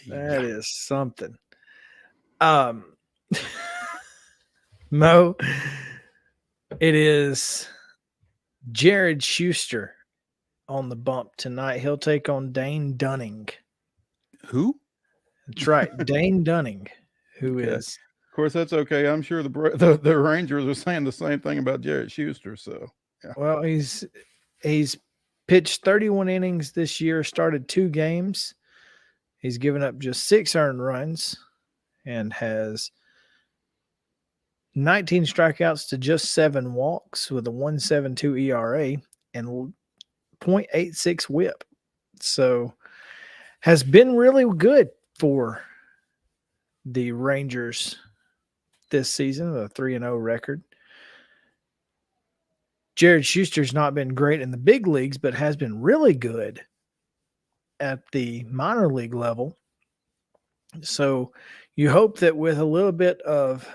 That is something. Mo, it is Jared Schuster on the bump tonight. He'll take on Dane Dunning. Who? That's right, Dane Dunning, who is. Of course, that's okay. I'm sure the Rangers are saying the same thing about Jared Schuster. So, yeah. Well, he's pitched 31 innings this year, started 2 games. He's given up just 6 earned runs and has 19 strikeouts to just 7 walks with a 1.72 ERA and 0.86 WHIP. So, has been really good for the Rangers this season, a 3-0 record. Jared Schuster's not been great in the big leagues, but has been really good at the minor league level. So you hope that with a little bit of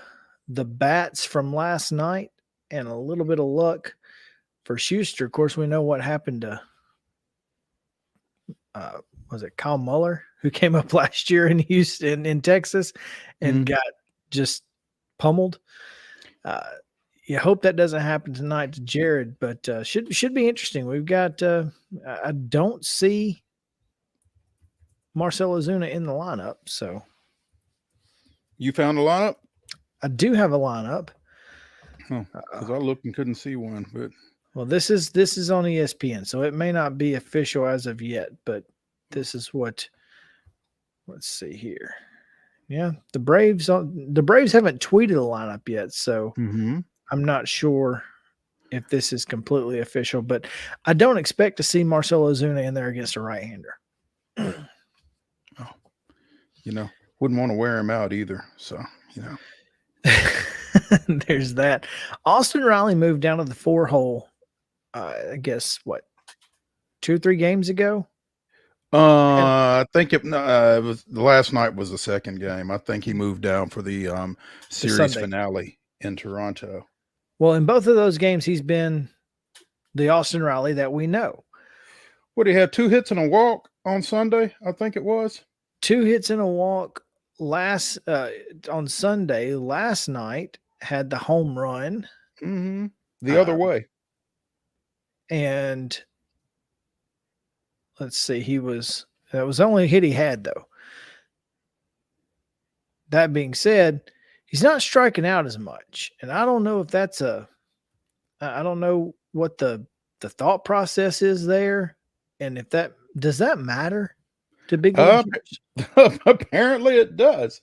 the bats from last night and a little bit of luck for Schuster, of course, we know what happened to was it Kyle Muller, who came up last year in Houston, in Texas, and got just pummeled. You hope that doesn't happen tonight to Jared, but should be interesting. We've got I don't see Marcell Ozuna in the lineup, so you found a lineup? I do have a lineup. Because I looked and couldn't see one, but well, this is on ESPN, so it may not be official as of yet, but this is what. Let's see here. Yeah, the Braves haven't tweeted a lineup yet, so I'm not sure if this is completely official, but I don't expect to see Marcell Ozuna in there against a right-hander. Wouldn't want to wear him out either. So, there's that. Austin Riley moved down to the 4-hole, I guess, 2 or 3 games ago? I think it was last night was the second game. I think he moved down for the series finale in Toronto. Well, in both of those games, he's been the Austin Riley that we know. What, he had 2 hits and a walk on Sunday? I think it was 2 hits and a walk on Sunday. Last night had the home run. The other way. And let's see, that was the only hit he had, though. That being said, he's not striking out as much. And I don't know if that's I don't know what the thought process is there. And does that matter to big leaguers? Apparently it does.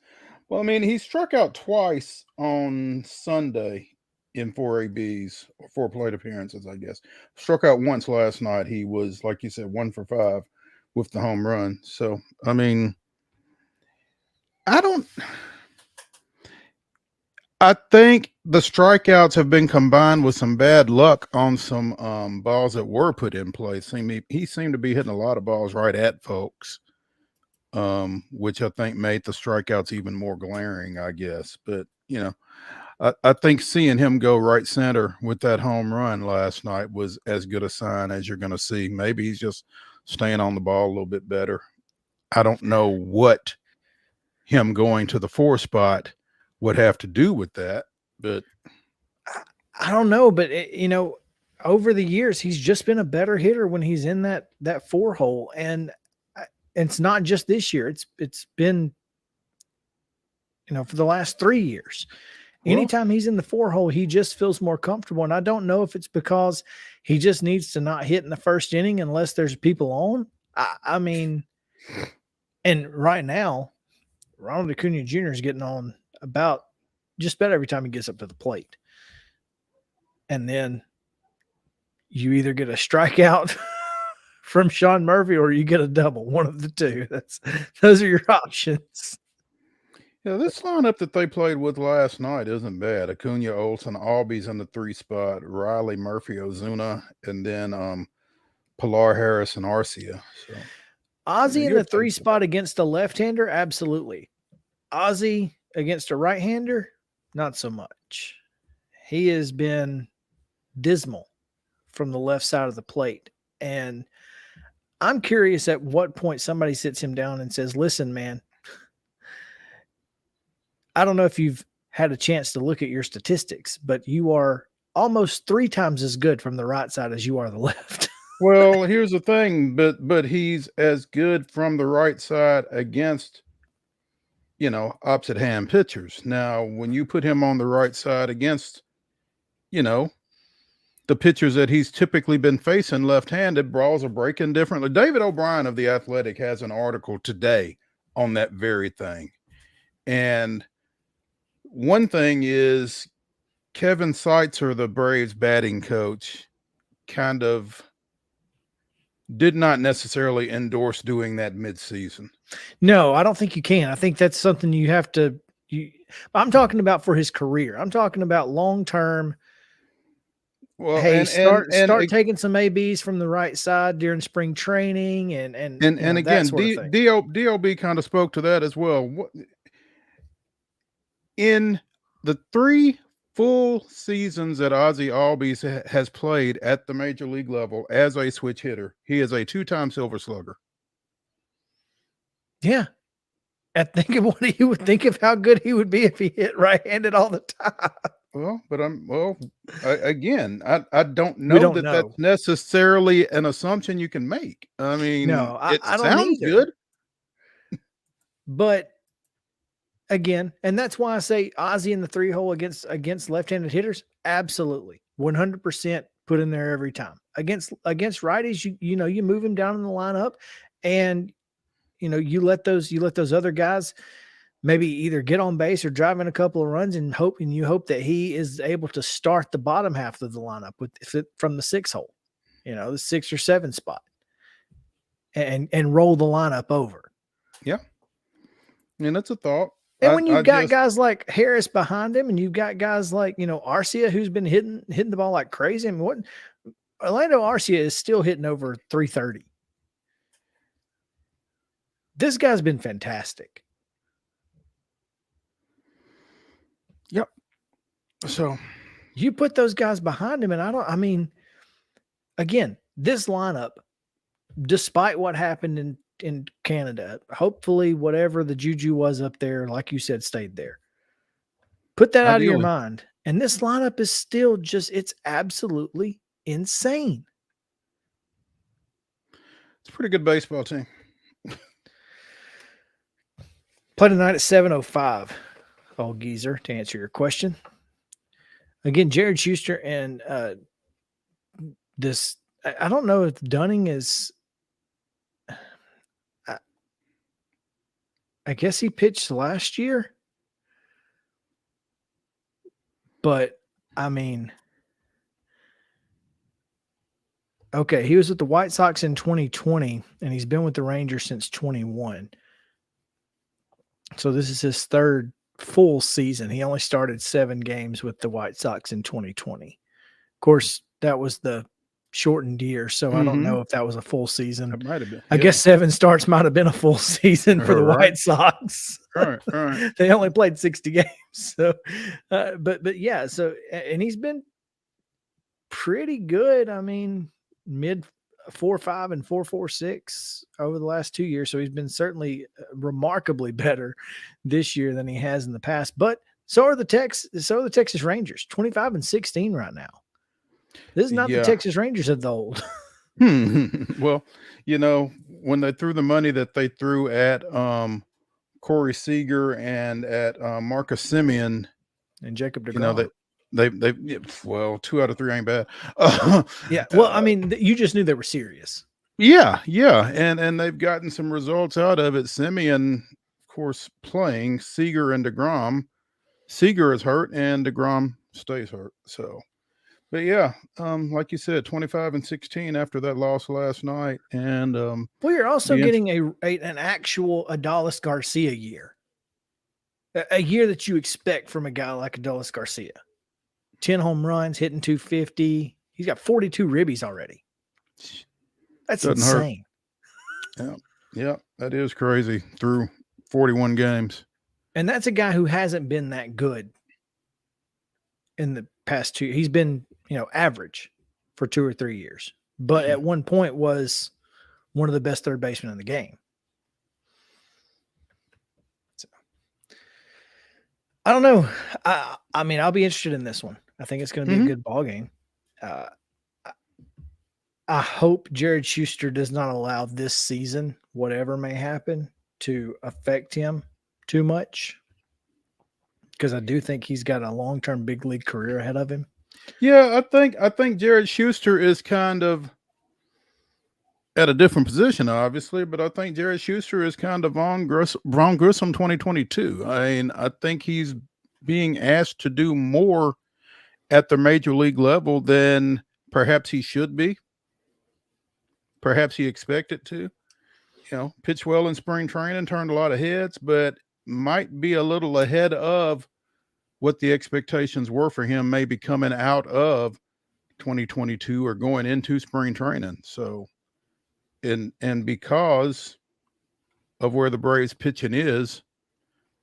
Well, I mean, he struck out twice on Sunday in 4 ABs, or 4 plate appearances, I guess. Struck out once last night. He was, like you said, 1 for 5 with the home run. So, I mean, I think the strikeouts have been combined with some bad luck on some balls that were put in play. He seemed to be hitting a lot of balls right at folks, which I think made the strikeouts even more glaring, I guess. But, you know, I think seeing him go right center with that home run last night was as good a sign as you're going to see. Maybe he's just staying on the ball a little bit better. I don't know what him going to the 4 spot would have to do with that, but I don't know. But you know, over the years, he's just been a better hitter when he's in that 4 hole, and it's not just this year. It's been, you know, for the last 3 years. Anytime he's in the 4 hole, he just feels more comfortable. And I don't know if it's because he just needs to not hit in the first inning unless there's people on. I mean, and right now, Ronald Acuna Jr. is getting on about every time he gets up to the plate. And then you either get a strikeout from Sean Murphy or you get a double, one of the two. Those are your options. Yeah, this lineup that they played with last night isn't bad. Acuna, Olsen, Albies in the 3 spot, Riley, Murphy, Ozuna, and then Pilar, Harris, and Arcia. So, Ozzie in the 3 spot against a left-hander, absolutely. Ozzie against a right-hander, not so much. He has been dismal from the left side of the plate. And I'm curious at what point somebody sits him down and says, listen, man, I don't know if you've had a chance to look at your statistics, but you are almost 3 times as good from the right side as you are the left. Well, here's the thing, but he's as good from the right side against, you know, opposite hand pitchers. Now, when you put him on the right side against, you know, the pitchers that he's typically been facing left-handed, balls are breaking differently. David O'Brien of The Athletic has an article today on that very thing. And one thing is Kevin Seitzer, the Braves batting coach, kind of did not necessarily endorse doing that midseason. No, I don't think you can. I think that's something you have to I'm talking about for his career. I'm talking about long-term. Well, hey, start taking some ABs from the right side during spring training and again, DOB kind of spoke to that as well. In the 3 full seasons that Ozzie Albies has played at the major league level as a switch hitter, he is a 2-time Silver Slugger. Yeah. And think of what he would think of how good he would be if he hit right-handed all the time. Well, but again, I don't know that's necessarily an assumption you can make. I mean, no, it I don't sounds either. good. But again, and that's why I say Ozzie in the 3 hole against left-handed hitters, absolutely. 100% put in there every time. Against righties, you know, you move him down in the lineup and you know, you let those other guys maybe either get on base or drive in a couple of runs and you hope that he is able to start the bottom half of the lineup from the 6 hole, you know, the 6 or 7 spot and roll the lineup over. Yeah. I mean, that's a thought. And when you've got guys like Harris behind him and you've got guys like, you know, Arcia, who's been hitting the ball like crazy. I mean, Orlando Arcia is still hitting over 330. This guy's been fantastic. Yep. So you put those guys behind him, and again, this lineup, despite what happened in Canada, hopefully whatever the juju was up there, like you said, stayed there. Put that out of your mind. And this lineup is still it's absolutely insane. It's a pretty good baseball team. Play tonight at 7:05. Old geezer, to answer your question. Again, Jared Schuster and this. I don't know if Dunning is. I guess he pitched last year, but I mean, okay, he was with the White Sox in 2020, and he's been with the Rangers since 21. So this is his 3rd full season. He only started 7 games with the White Sox in 2020. Of course, that was the shortened year, so I don't know if that was a full season. It might have been. I guess 7 starts might have been a full season for the White Sox. All right. They only played 60 games. So, but yeah. So, and he's been pretty good. I mean, mid 4.5 and 4.46 over the last 2 years. So he's been certainly remarkably better this year than he has in the past. But so are the Texas Rangers, 25 and 16 right now. This is not the Texas Rangers of the old. Well, when they threw the money that they threw at Corey Seager and at Marcus Simeon and Jacob DeGrom, they 2 out of 3 ain't bad. Yeah. Well, I mean, you just knew they were serious. Yeah. And they've gotten some results out of it. Simeon, of course, playing. Seager and DeGrom. Seager is hurt and DeGrom stays hurt. So, but yeah, like you said, 25 and 16 after that loss last night. And well, you're also getting an actual Adolis Garcia year. A year that you expect from a guy like Adolis Garcia. 10 home runs, hitting 250. He's got 42 ribbies already. That's insane. Yeah, that is crazy. Through 41 games. And that's a guy who hasn't been that good in the past 2 years. He's been, average for 2 or 3 years. But at one point was one of the best third basemen in the game. So, I don't know. I mean, I'll be interested in this one. I think it's going to be a good ball game. I hope Jared Schuster does not allow this season, whatever may happen, to affect him too much, because I do think he's got a long-term big league career ahead of him. Yeah, I think Jared Schuster is kind of at a different position, obviously, but I think Jared Schuster is kind of Vaughn Grissom 2022. I mean, I think he's being asked to do more at the major league level than perhaps he should be. Perhaps he expected to. Pitched well in spring training, turned a lot of heads, but might be a little ahead of what the expectations were for him, maybe coming out of 2022 or going into spring training. So, and because of where the Braves pitching is,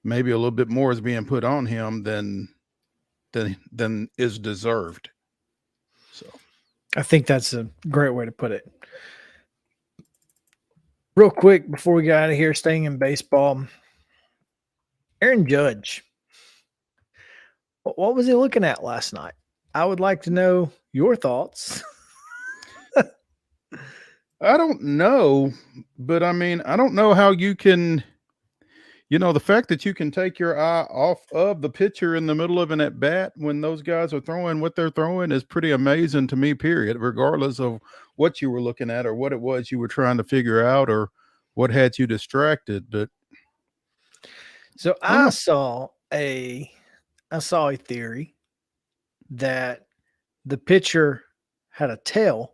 maybe a little bit more is being put on him than is deserved. So I think that's a great way to put it. Real quick before we get out of here, staying in baseball, Aaron Judge. What was he looking at last night? I would like to know your thoughts. I don't know, but I mean, I don't know how you can, the fact that you can take your eye off of the pitcher in the middle of an at bat when those guys are throwing what they're throwing is pretty amazing to me, period, regardless of what you were looking at or what it was you were trying to figure out or what had you distracted. But so I saw a theory that the pitcher had a tail.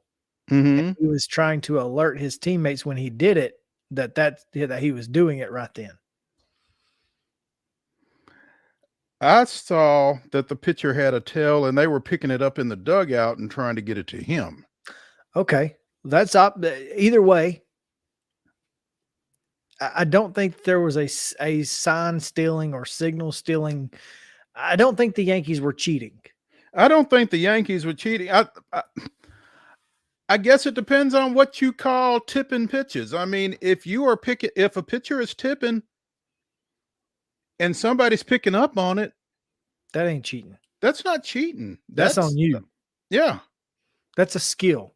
And he was trying to alert his teammates when he did it that he was doing it right then. I saw that the pitcher had a tail and they were picking it up in the dugout and trying to get it to him. Okay. That's either way. I don't think there was a sign stealing or signal stealing. I don't think the Yankees were cheating. I don't think the Yankees were cheating. I guess it depends on what you call tipping pitches. I mean, if a pitcher is tipping and somebody's picking up on it, that ain't cheating. That's not cheating. That's on you. Yeah. That's a skill.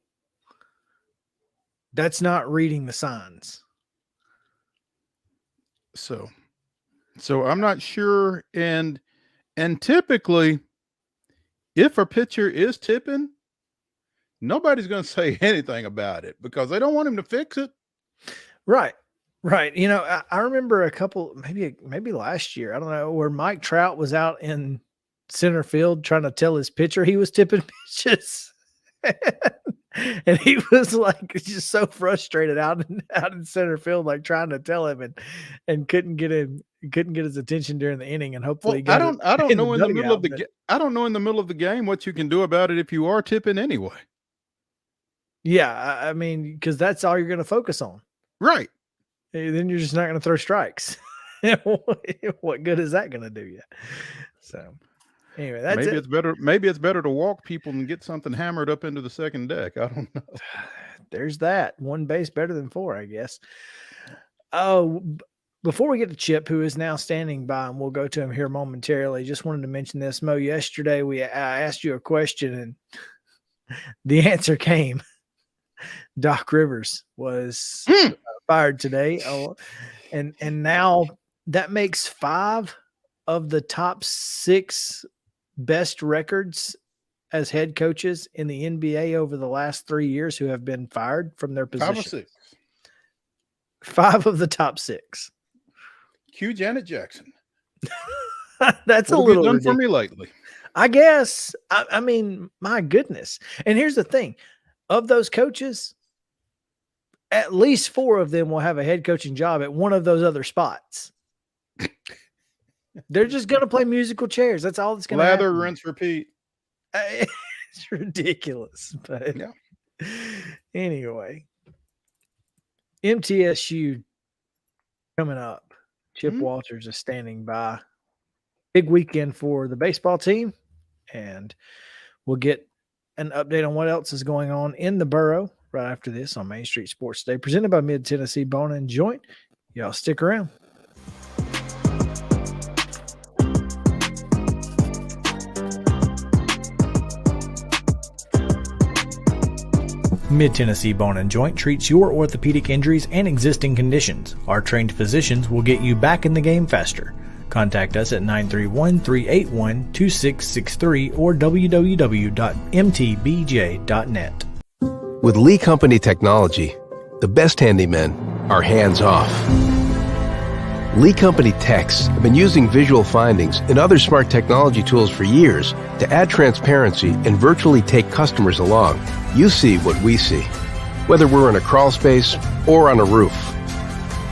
That's not reading the signs. So I'm not sure. And typically, if a pitcher is tipping, nobody's going to say anything about it because they don't want him to fix it. Right. I remember a couple, maybe last year, I don't know, where Mike Trout was out in center field trying to tell his pitcher he was tipping pitches. And he was like just so frustrated out in center field, like trying to tell him and couldn't get him couldn't get his attention during the inning, and hopefully I don't know in the middle of the I don't know in the middle of the game what you can do about it if you are tipping anyway. Yeah, I mean, because that's all you're going to focus on, right? Then you're just not going to throw strikes. What good is that going to do you? So, anyway, that's maybe it's better. Maybe it's better to walk people and get something hammered up into the second deck. I don't know. There's that. One base better than 4, I guess. Oh, before we get to Chip, who is now standing by, and we'll go to him here momentarily, just wanted to mention this. Mo, yesterday I asked you a question, and the answer came. Doc Rivers was fired today. Oh, and now that makes 5 of the top 6 best records as head coaches in the NBA over the last 3 years who have been fired from their position. 5 or 6. 5 of the top 6. Cue Janet Jackson. That's what a little done ridiculous for me lately. I guess. I mean, my goodness. And here's the thing. Of those coaches, at least 4 of them will have a head coaching job at one of those other spots. They're just going to play musical chairs. That's all that's going to happen. Lather, rinse, repeat. It's ridiculous. But yeah. Anyway, MTSU coming up. Chip Walters is standing by. Big weekend for the baseball team. And we'll get an update on what else is going on in the borough right after this on Main Street Sports Day, presented by Mid-Tennessee Bone and Joint. Y'all stick around. Mid-Tennessee Bone and Joint treats your orthopedic injuries and existing conditions. Our trained physicians will get you back in the game faster. Contact us at 931-381-2663 or www.mtbj.net. With Lee Company technology, the best handymen are hands-off. Lee Company techs have been using visual findings and other smart technology tools for years to add transparency and virtually take customers along. You see what we see, whether we're in a crawl space or on a roof.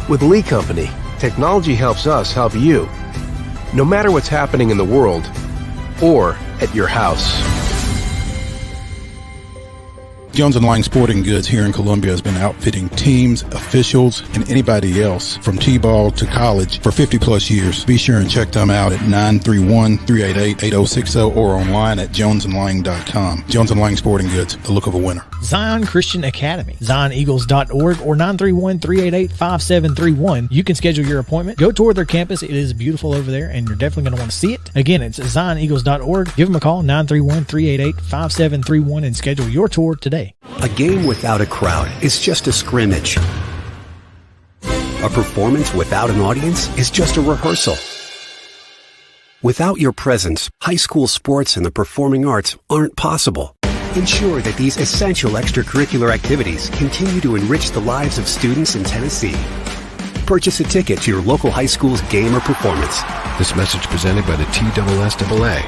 With Lee Company, technology helps us help you, no matter what's happening in the world or at your house. Jones & Lang Sporting Goods here in Columbia has been outfitting teams, officials, and anybody else from T-ball to college for 50-plus years. Be sure and check them out at 931-388-8060 or online at jonesandlang.com. Jones & Lang Sporting Goods, the look of a winner. Zion Christian Academy, zioneagles.org or 931-388-5731. You can schedule your appointment. Go tour their campus. It is beautiful over there, and you're definitely going to want to see it. Again, it's zioneagles.org. Give them a call, 931-388-5731, and schedule your tour today. A game without a crowd is just a scrimmage. A performance without an audience is just a rehearsal. Without your presence, high school sports and the performing arts aren't possible. Ensure that these essential extracurricular activities continue to enrich the lives of students in Tennessee. Purchase a ticket to your local high school's game or performance. This message presented by the TSSAA.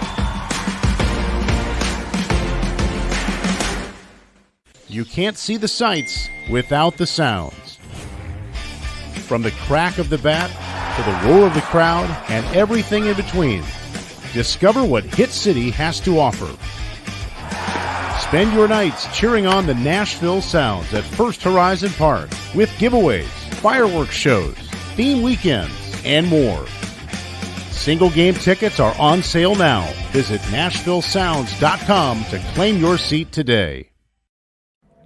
You can't see the sights without the sounds. From the crack of the bat to the roar of the crowd and everything in between, discover what Hit City has to offer. Spend your nights cheering on the Nashville Sounds at First Horizon Park with giveaways, fireworks shows, theme weekends, and more. Single game tickets are on sale now. Visit NashvilleSounds.com to claim your seat today.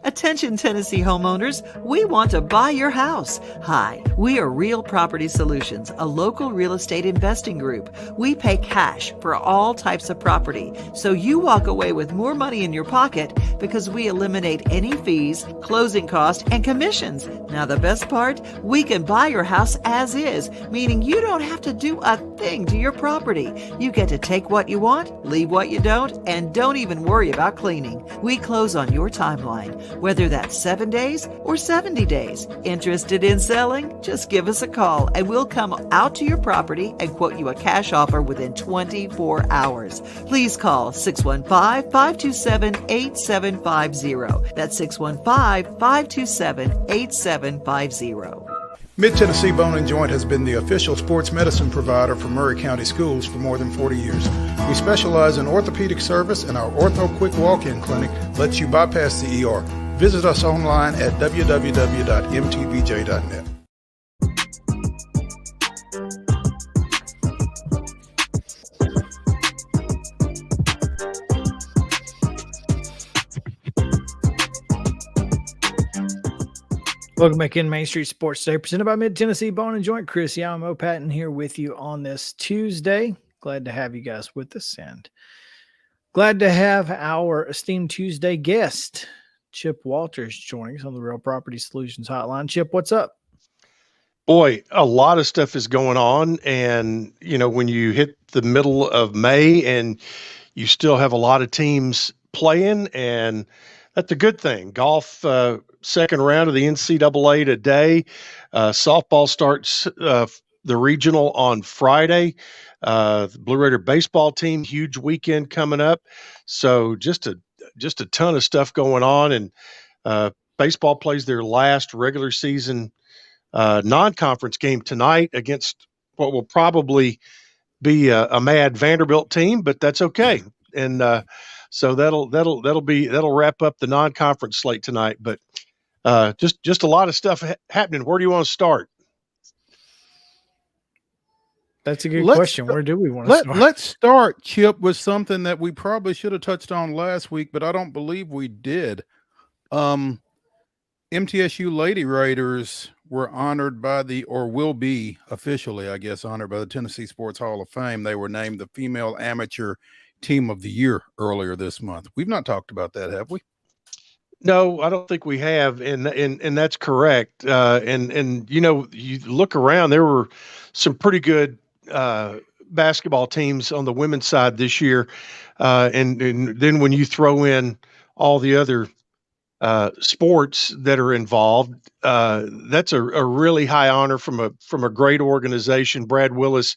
Attention Tennessee homeowners, we want to buy your house. Hi, we are Real Property Solutions, a local real estate investing group. We pay cash for all types of property, so you walk away with more money in your pocket because we eliminate any fees, closing costs, and commissions. Now the best part, we can buy your house as is, meaning you don't have to do a thing to your property. You get to take what you want, leave what you don't, and don't even worry about cleaning. We close on your timeline, whether that's 7 days or 70 days. Interested in selling? Just give us a call and we'll come out to your property and quote you a cash offer within 24 hours. Please call 615-527-8750. That's 615-527-8750. Mid-Tennessee Bone and Joint has been the official sports medicine provider for Murray County Schools for more than 40 years. We specialize in orthopedic service, and our Ortho Quick Walk-In Clinic lets you bypass the ER. Visit us online at www.mtbj.net. Welcome back in Main Street Sports Today, presented by Mid-Tennessee Bone and Joint. Chris, Yow and Maurice Patton here with you on this Tuesday. Glad to have you guys with us, and glad to have our esteemed Tuesday guest, Chip Walters, joining us on the Real Property Solutions Hotline. Chip, what's up? Boy, a lot of stuff is going on, and when you hit the middle of May and you still have a lot of teams playing, and that's a good thing. Golf, second round of the NCAA today. Softball starts the regional on Friday. The Blue Raider baseball team, huge weekend coming up. So just a ton of stuff going on, and baseball plays their last regular season non-conference game tonight against what will probably be a mad Vanderbilt team, but that's okay. And so that'll wrap up the non-conference slate tonight. But just a lot of stuff happening. Where do you want to start? That's a good question. Where do we want to start? Let's start, Chip, with something that we probably should have touched on last week, but I don't believe we did. MTSU Lady Raiders were honored will be officially, I guess, honored by the Tennessee Sports Hall of Fame. They were named the Female Amateur Team of the Year earlier this month. We've not talked about that, have we? No, I don't think we have, and that's correct. And you look around, there were some pretty good basketball teams on the women's side this year, and then when you throw in all the other sports that are involved, that's a really high honor from a great organization. Brad Willis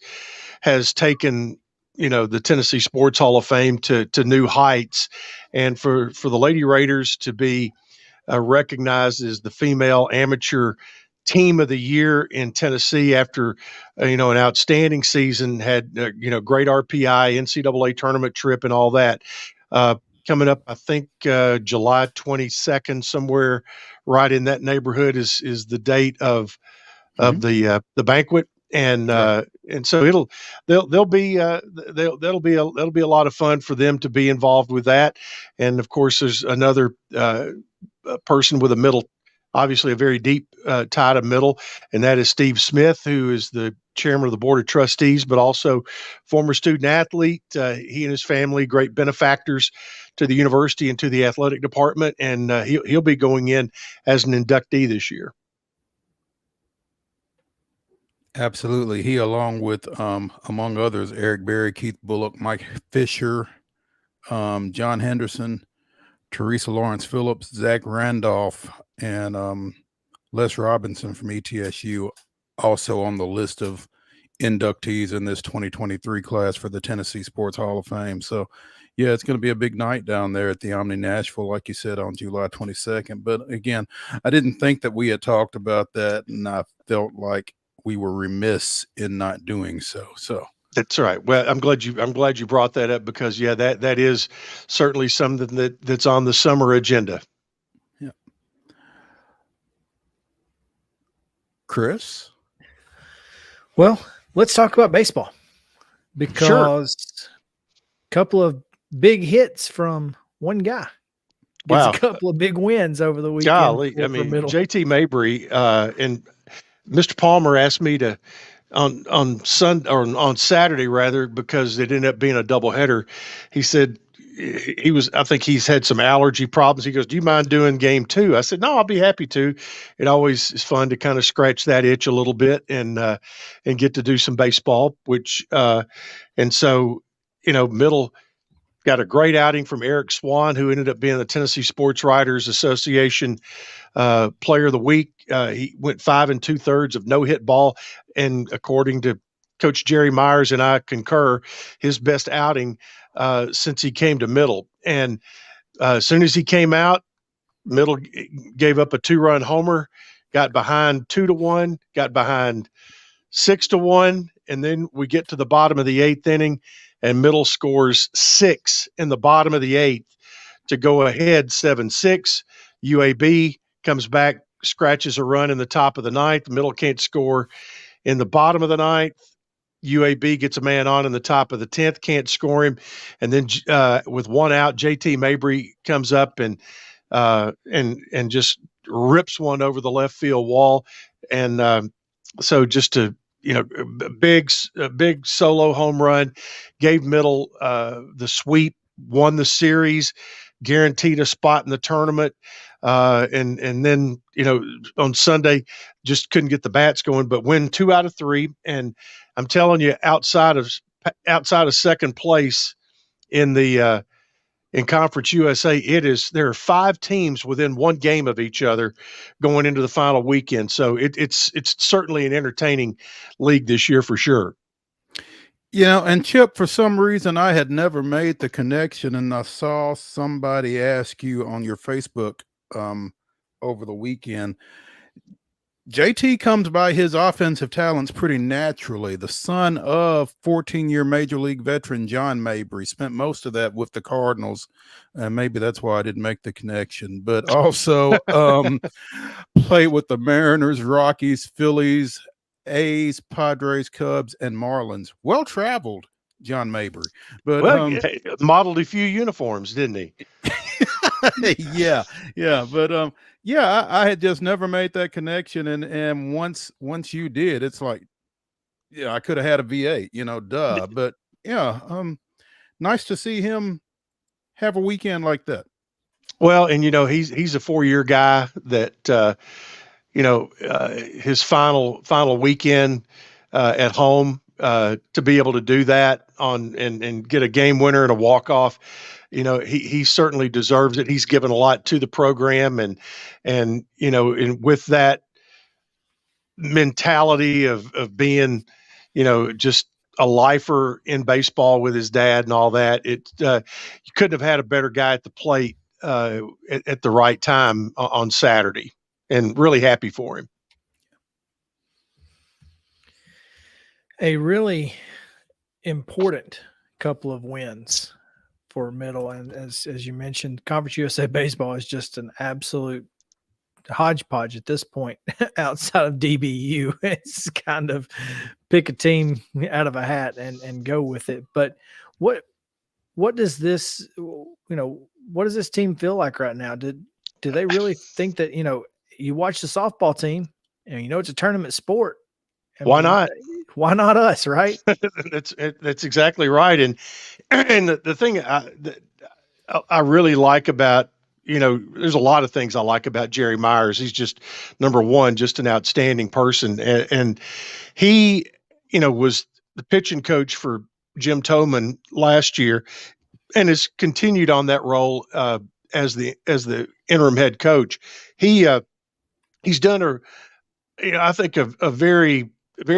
has taken the Tennessee Sports Hall of Fame to new heights, and for the Lady Raiders to be recognized as the Female Amateur Team of the Year in Tennessee after an outstanding season, had great RPI, NCAA tournament trip, and all that. Coming up, I think July 22nd, somewhere right in that neighborhood is the date of the banquet, and so that'll be a lot of fun for them to be involved with that. And of course, there's another person with a middle, obviously a very deep tie to middle, and that is Steve Smith, who is the chairman of the board of trustees, but also former student athlete. He and his family, great benefactors to the university and to the athletic department, and he'll be going in as an inductee this year. Absolutely. He, along with, among others, Eric Berry, Keith Bullock, Mike Fisher, John Henderson, Teresa Lawrence Phillips, Zach Randolph, and Les Robinson from ETSU, also on the list of inductees in this 2023 class for the Tennessee Sports Hall of Fame. So, yeah, it's going to be a big night down there at the Omni Nashville, like you said, on July 22nd. But again, I didn't think that we had talked about that, and I felt like we were remiss in not doing so. So that's right. Well, I'm glad you brought that up, because that is certainly something that's on the summer agenda. Yeah. Chris? Well, let's talk about baseball, because a couple of big hits from one guy. Gets a couple of big wins over the weekend. Golly, I mean, JT Mabry and Mr. Palmer asked me to on Saturday rather, because it ended up being a doubleheader. He said I think he's had some allergy problems. He goes, "Do you mind doing game 2?" I said, "No, I'll be happy to." It always is fun to kind of scratch that itch a little bit and get to do some baseball, and so, Middle got a great outing from Eric Swan, who ended up being the Tennessee Sports Writers Association Player of the Week. He went 5 2/3 of no-hit ball, and according to Coach Jerry Myers, and I concur, his best outing since he came to Middle. And as soon as he came out, Middle gave up a 2-run homer, got behind 2-1, got behind 6-1, and then we get to the bottom of the 8th inning, and Middle scores 6 in the bottom of the 8th to go ahead 7-6. UAB comes back, scratches a run in the top of the 9th. Middle can't score in the bottom of the 9th. UAB gets a man on in the top of the 10th, can't score him, and then with one out, JT Mabry comes up and just rips one over the left field wall, and so just a big solo home run, gave Middle the sweep, won the series, guaranteed a spot in the tournament, and then on Sunday just couldn't get the bats going, but win 2 out of 3, and I'm telling you, outside of second place in the in Conference USA, there are 5 teams within 1 game of each other going into the final weekend. So it's certainly an entertaining league this year for sure. And Chip, for some reason, I had never made the connection, and I saw somebody ask you on your Facebook over the weekend. JT comes by his offensive talents pretty naturally. The son of 14-year Major League veteran John Mabry, spent most of that with the Cardinals, and maybe that's why I didn't make the connection, but also played with the Mariners, Rockies, Phillies, A's, Padres, Cubs, and Marlins. Well-traveled, John Mabry. But modeled a few uniforms, didn't he? yeah. But I had just never made that connection, and once you did, it's like, I could have had a V8, duh. But nice to see him have a weekend like that. Well, and he's a 4-year guy that his final weekend at home, to be able to do that and get a game winner and a walk-off, he certainly deserves it. He's given a lot to the program, and with that mentality of being, just a lifer in baseball with his dad and all that, you couldn't have had a better guy at the plate at the right time on Saturday, and really happy for him. A really important couple of wins for Middle, and as you mentioned, Conference USA baseball is just an absolute hodgepodge at this point. Outside of DBU, it's kind of pick a team out of a hat and go with it. But what does this what does this team feel like right now? Do they really think that you watch the softball team and it's a tournament sport? Why not? Why not us, right? That's exactly right. And the thing I really like about, there's a lot of things I like about Jerry Myers. He's just, number one, just an outstanding person. And he, was the pitching coach for Jim Toman last year and has continued on that role as the interim head coach. He's done I think a very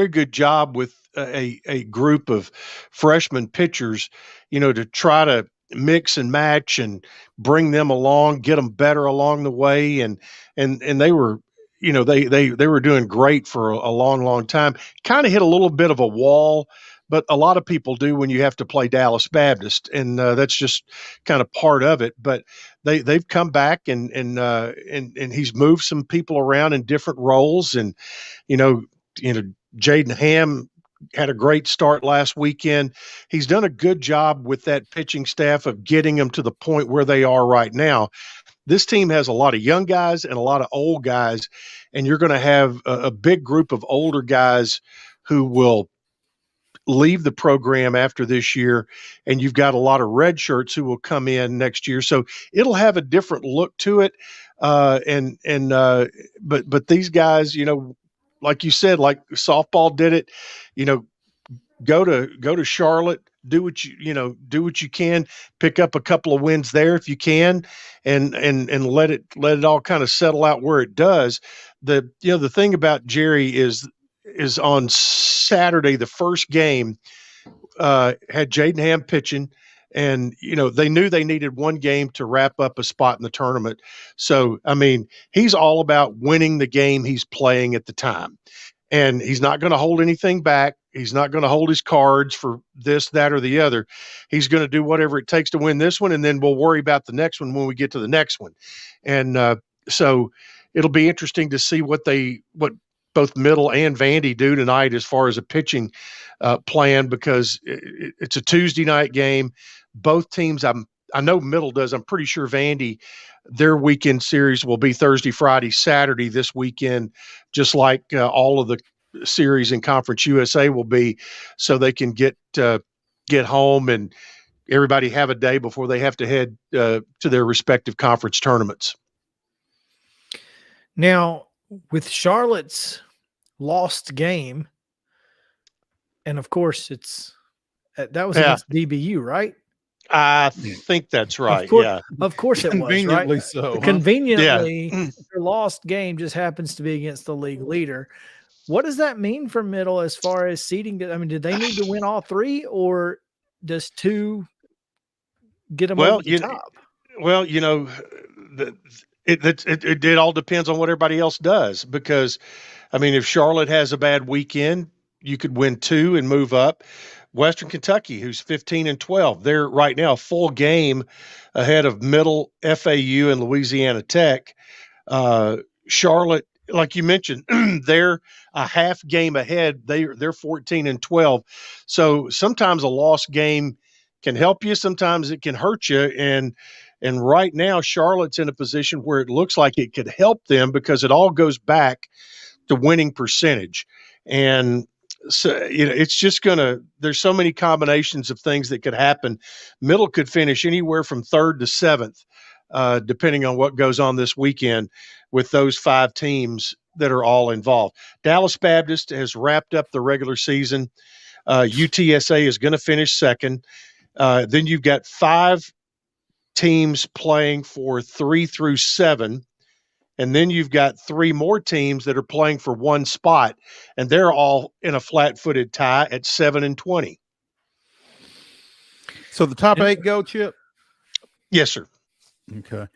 good job with a group of freshman pitchers, to try to mix and match and bring them along, get them better along the way. And they were, they were doing great for a long time. Kind of hit a little bit of a wall, but a lot of people do when you have to play Dallas Baptist, and that's just kind of part of it. But they've come back and he's moved some people around in different roles, and Jaden Ham had a great start last weekend. He's done a good job with that pitching staff of getting them to the point where they are right now. This team has a lot of young guys and a lot of old guys, and you're going to have a big group of older guys who will leave the program after this year, and you've got a lot of red shirts who will come in next year. So it'll have a different look to it. But these guys, like you said, like softball did it, go to Charlotte, do what you can, pick up a couple of wins there if you can, and let it all kind of settle out where it does. The thing about Jerry is on Saturday, the first game, had Jaden Ham pitching, And, they knew they needed one game to wrap up a spot in the tournament. So, I mean, he's all about winning the game he's playing at the time. And he's not going to hold anything back. He's not going to hold his cards for this, that, or the other. He's going to do whatever it takes to win this one, and then we'll worry about the next one when we get to the next one. And so it'll be interesting to see what both Middle and Vandy do tonight as far as a pitching plan, because it's a Tuesday night game. Both teams, I know Middle does. I'm pretty sure Vandy, their weekend series will be Thursday, Friday, Saturday this weekend, just like all of the series in Conference USA will be, so they can get home and everybody have a day before they have to head to their respective conference tournaments. Now, with Charlotte's lost game, and of course that was against DBU, right? I think that's right. Of course it was, Conveniently right? so. Conveniently, their lost game just happens to be against the league leader. What does that mean for Middle as far as seeding? I mean, did they need to win all three, or does 2 get them over the top? Well, it all depends on what everybody else does, because, I mean, if Charlotte has a bad weekend, you could win 2 and move up. Western Kentucky, who's 15-12, they're right now a full game ahead of Middle, FAU, and Louisiana Tech. Charlotte, like you mentioned, they're a half game ahead. They're 14-12. So sometimes a lost game can help you. Sometimes it can hurt you. And right now, Charlotte's in a position where it looks like it could help them, because it all goes back to winning percentage. And so, it's just there's so many combinations of things that could happen. Middle could finish anywhere from 3rd to 7th, depending on what goes on this weekend with those 5 teams that are all involved. Dallas Baptist has wrapped up the regular season. UTSA is going to finish 2nd. Then you've got 5 teams playing for 3 through 7. And then you've got 3 more teams that are playing for 1 spot, and they're all in a flat-footed tie at 7-20. So the top 8 go, Chip? Yes, sir. Okay.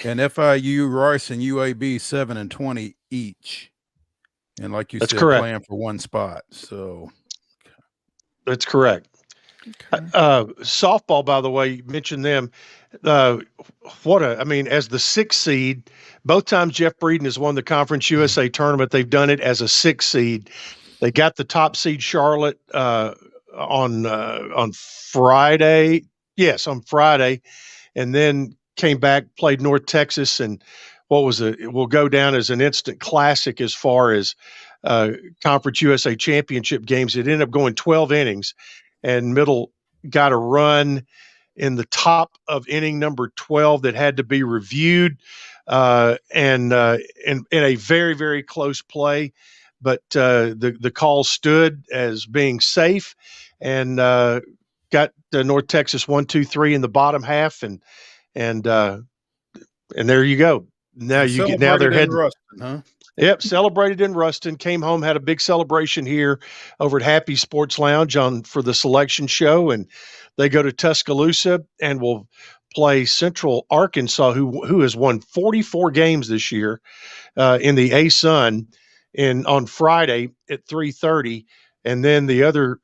And FIU, Rice, and UAB 7-20 each. And like you That's said, correct. playing for 1 spot. So that's correct. Okay. Softball, by the way, you mentioned them. As the 6th seed, both times Jeff Breeden has won the Conference USA tournament, they've done it as a 6th seed. They got the top seed Charlotte on Friday. Yes, on Friday, and then came back, played North Texas, and it will go down as an instant classic as far as Conference USA championship games. It ended up going 12 innings, and Middle got a run in the top of inning number 12 that had to be reviewed, and in a very, very close play. But the call stood as being safe, and got North Texas 1-2-3 in the bottom half, and there you go. Now they're heading. Ruston, huh? Yep, celebrated in Ruston. Came home, had a big celebration here over at Happy Sports Lounge for the selection show, and they go to Tuscaloosa and will play Central Arkansas, who has won 44 games this year in the ASUN on Friday at 3:30, and then the other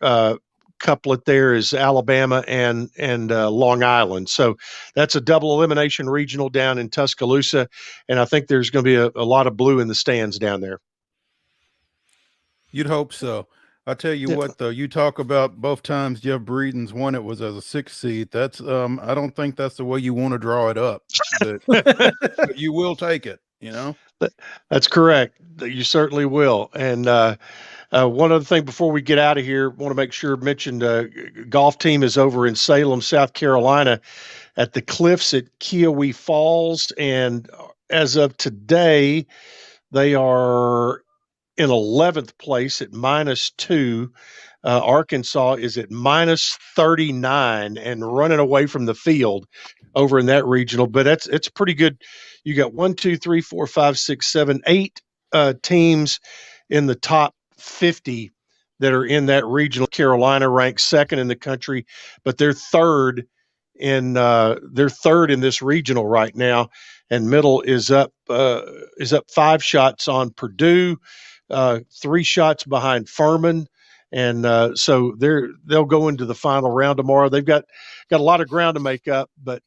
couplet there is Alabama and Long Island. So that's a double elimination regional down in Tuscaloosa, and I think there's going to be a lot of blue in the stands down there. You'd hope so. I'll tell you what, though, you talk about both times Jeff Breeden's won it was as a 6th seed. That's I don't think that's the way you want to draw it up, but you will take it, That's correct. You certainly will. And one other thing before we get out of here, want to make sure mentioned golf team is over in Salem, South Carolina at the Cliffs at Kiowee Falls. And as of today, they are in 11th place at -2. Arkansas is at -39 and running away from the field over in that regional. But it's pretty good. You got 1, 2, 3, 4, 5, 6, 7, 8 teams in the top 50 that are in that regional. Carolina ranks 2nd in the country, but they're 3rd in they're third in this regional right now, and Middle is up 5 shots on Purdue, 3 shots behind Furman, and so they'll go into the final round tomorrow. They've got a lot of ground to make up, but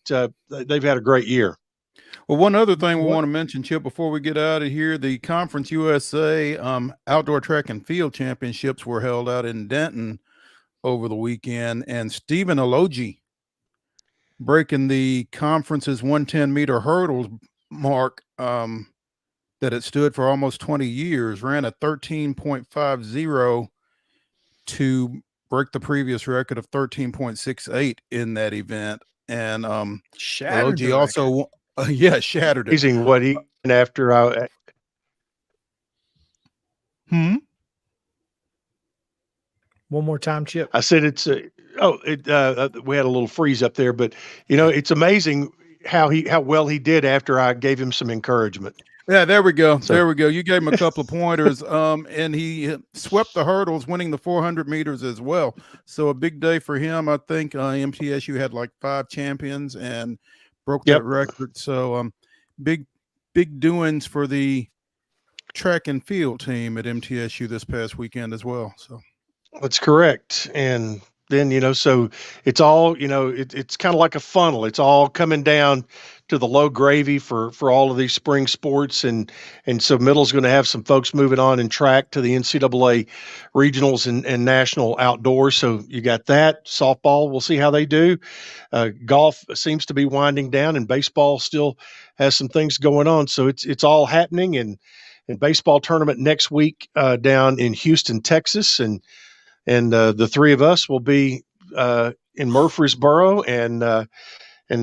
they've had a great year. Well, one other thing we want to mention, Chip, before we get out of here, the Conference USA Outdoor Track and Field Championships were held out in Denton over the weekend, and Stephen Alogi, breaking the conference's 110-meter hurdles mark that it stood for almost 20 years, ran a 13.50 to break the previous record of 13.68 in that event. And Shattered Alogi also shattered it. Amazing what he after I. One more time, Chip. I said it's we had a little freeze up there, but it's amazing how well he did after I gave him some encouragement. Yeah, there we go. There we go. You gave him a couple of pointers, and he swept the hurdles, winning the 400 meters as well. So a big day for him. I think MTSU had like 5 champions and broke that record. So big doings for the track and field team at MTSU this past weekend as well. So that's correct. And then, so it's all, it's kind of like a funnel. It's all coming down to the low gravy for all of these spring sports. And so Middle's going to have some folks moving on in track to the NCAA regionals and national outdoors. So you got that. Softball, we'll see how they do. Golf seems to be winding down, and baseball still has some things going on. So it's all happening. And baseball tournament next week down in Houston, Texas. And the 3 of us will be in Murfreesboro, and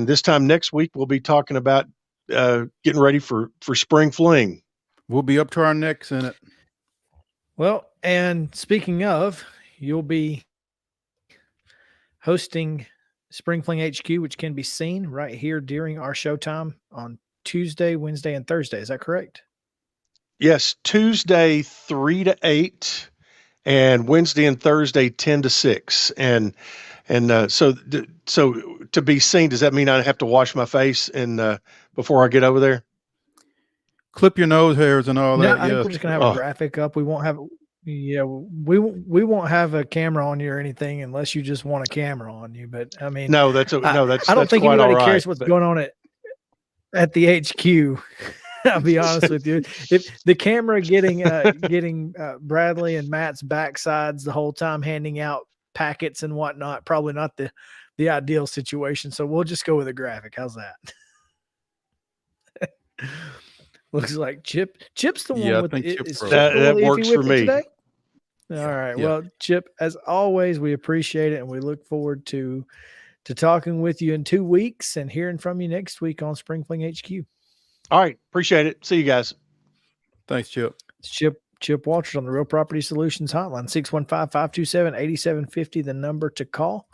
this time next week we'll be talking about getting ready for spring fling. We'll be up to our necks in it. Well, and speaking of, you'll be hosting Spring Fling HQ, which can be seen right here during our showtime on Tuesday, Wednesday, and Thursday. Is that correct? Yes, Tuesday 3 to 8. And Wednesday and Thursday 10 to 6, and so to be seen, does that mean I have to wash my face and before I get over there? Clip your nose hairs and all that. I think we're just gonna have a graphic up. We won't have we won't have a camera on you or anything unless you just want a camera on you. But I mean, I don't think anybody cares what's going on at the HQ. I'll be honest with you. If the camera getting Bradley and Matt's backsides the whole time, handing out packets and whatnot, probably not the ideal situation. So we'll just go with a graphic. How's that? Looks like Chip's the one with that works for me. Today? All right. Yeah. Well, Chip, as always, we appreciate it, and we look forward to talking with you in 2 weeks and hearing from you next week on Spring Fling HQ. All right. Appreciate it. See you guys. Thanks, Chip. It's Chip Walters on the Real Property Solutions Hotline, 615-527-8750, the number to call.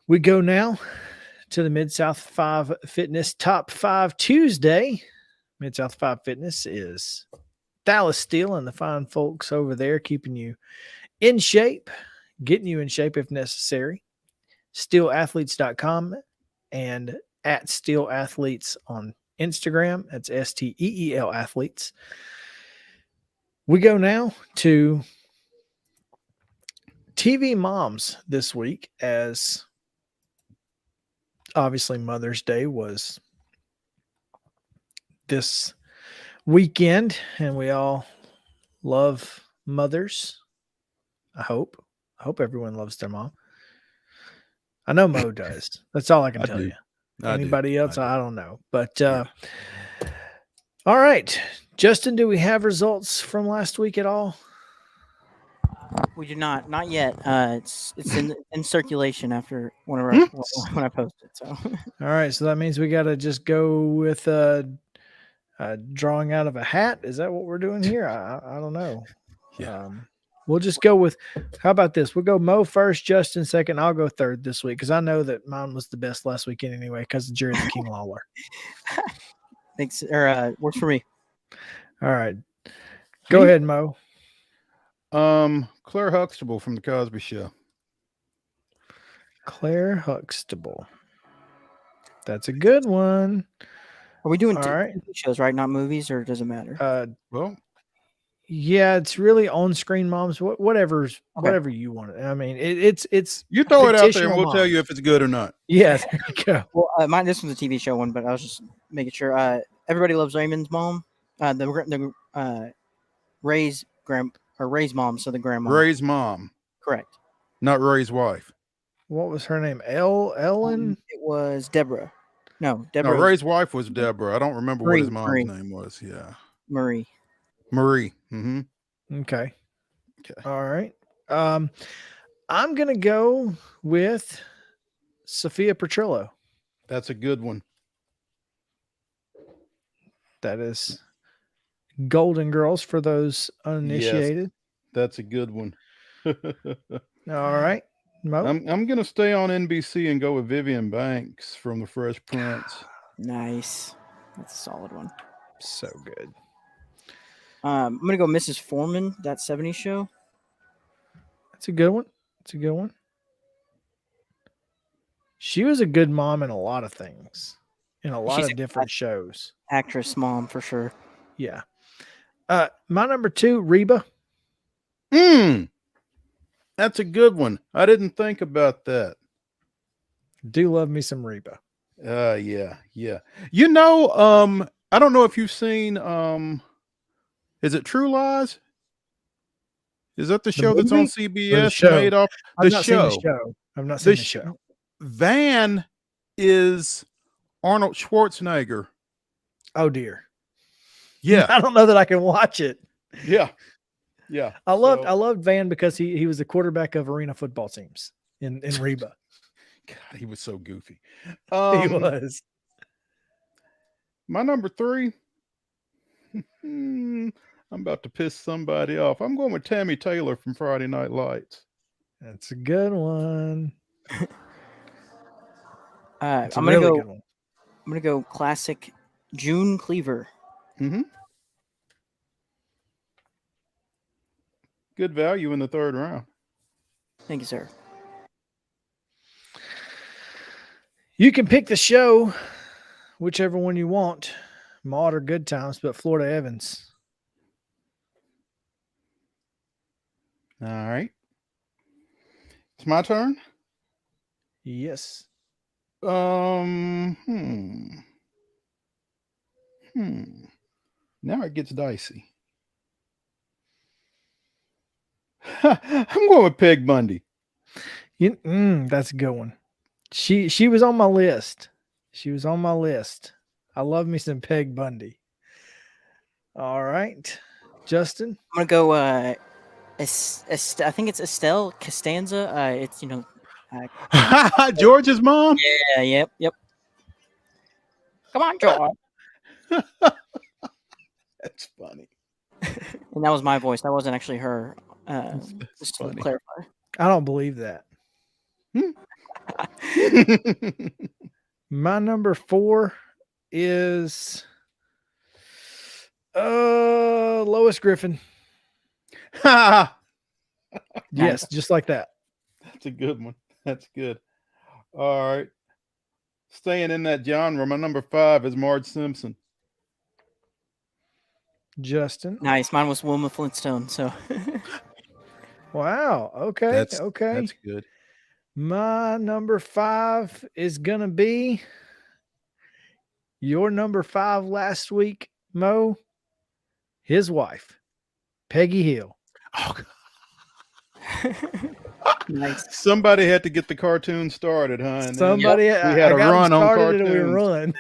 We go now to the Mid-South 5 Fitness Top 5 Tuesday. Mid-South 5 Fitness is Dallas Steele and the fine folks over there keeping you in shape, getting you in shape if necessary. SteelAthletes.com and at Steel Athletes on Instagram. That's STEEL Athletes. We go now to TV moms this week, as obviously Mother's Day was this weekend, and we all love mothers. I hope everyone loves their mom. I know Mo does. That's all I can tell you. Anybody else? I don't know. But all right. Justin, do we have results from last week at all? We do not yet. It's in circulation after when I post it. So all right, so that means we got to just go with drawing out of a hat. Is that what we're doing here? I don't know. Yeah. We'll just go with, how about this? We'll go Mo first, Justin second. I'll go third this week because I know that mine was the best last weekend anyway because of Jerry the King Lawler. Thanks. Or works for me. All right. Go ahead, Mo. Claire Huxtable from The Cosby Show. Claire Huxtable. That's a good one. Are we doing All right. TV shows, right? Not movies, or does it matter? Well, yeah, it's really on-screen moms. Whatever you want. I mean, it's you throw it out there, and fictional we'll tell moms. you if it's good or not. Yeah, there you go. Well, this was a TV show one, but I was just making sure. Everybody Loves Raymond's mom. Ray's mom, so the grandma. Ray's mom. Correct. Not Ray's wife. What was her name? Ellen? It was Deborah. No, No, Deborah. Ray's wife was Deborah. I don't remember what his mom's Marie. name was. Yeah. Marie. Mm-hmm. Okay. Okay. All right. I'm gonna go with Sophia Petrillo. That's a good one. That is Golden Girls for those uninitiated. Yes, that's a good one. All right. Mo? I'm gonna stay on NBC and go with Vivian Banks from The Fresh Prince. Nice. That's a solid one. So good. I'm gonna go Mrs. Foreman, that 70s show. That's a good one. That's a good one. She was a good mom in a lot of things, in a lot She's of different shows. Actress mom for sure. Yeah. My number 2, Reba. That's a good one. I didn't think about that. Do love me some Reba. Yeah. You know, I don't know if you've seen is it True Lies? Is that the show that's on CBS made off the show? I've not seen the show. Van is Arnold Schwarzenegger. Oh dear. Yeah. I don't know that I can watch it. Yeah. I loved Van because he was the quarterback of arena football teams in Reba. God, he was so goofy. He was. My number 3. I'm about to piss somebody off. I'm going with Tammy Taylor from Friday Night Lights. That's a good one. I'm a really good one. I'm gonna go classic June Cleaver. Mm-hmm. Good value in the 3rd round. Thank you, sir. You can pick the show, whichever one you want, Maud or Good Times, but Florida Evans. All right. It's my turn? Yes. Now it gets dicey. I'm going with Peg Bundy. That's a good one. She was on my list. I love me some Peg Bundy. All right, Justin. I'm gonna go. I think it's Estelle Costanza. It's George's mom. Yeah. Yep. Come on, George. That's funny. And that was my voice. That wasn't actually her. Just to clarify. I don't believe that. My number 4 is Lois Griffin. Yes, just like that. That's a good one. That's good. All right. Staying in that genre, my number 5 is Marge Simpson. Justin. Nice. Mine was Wilma Flintstone. So. Wow. Okay. That's good. My number 5 is going to be your number 5 last week, Mo. His wife, Peggy Hill. Oh, nice. Somebody had to get the cartoon started, huh? Somebody we had a run on cartoons. We run.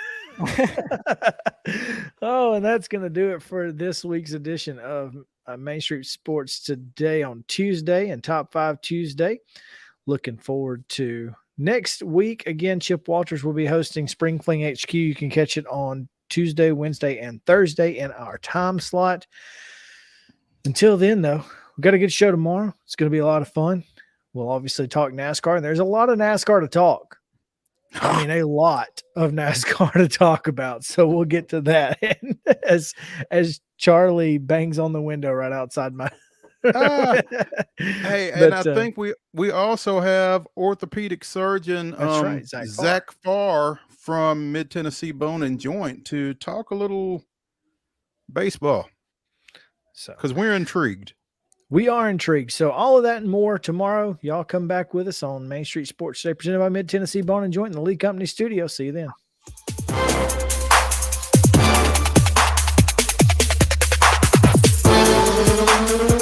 And that's going to do it for this week's edition of Main Street Sports Today on Tuesday and Top 5 Tuesday. Looking forward to next week. Again, Chip Walters will be hosting Spring Fling HQ. You can catch it on Tuesday, Wednesday, and Thursday in our time slot. Until then, though, we've got a good show tomorrow. It's going to be a lot of fun. We'll obviously talk NASCAR, and there's a lot of NASCAR to talk. I mean, a lot of NASCAR to talk about. So we'll get to that as Charlie bangs on the window right outside my Hey, But, and I think we also have orthopedic surgeon That's right, Zach Farr from Mid Tennessee Bone and Joint to talk a little baseball. So, because we're intrigued. We are intrigued. So all of that and more tomorrow. Y'all come back with us on Main Street Sports Today, presented by Mid Tennessee Bone and Joint in the Lee Company studio. See you then.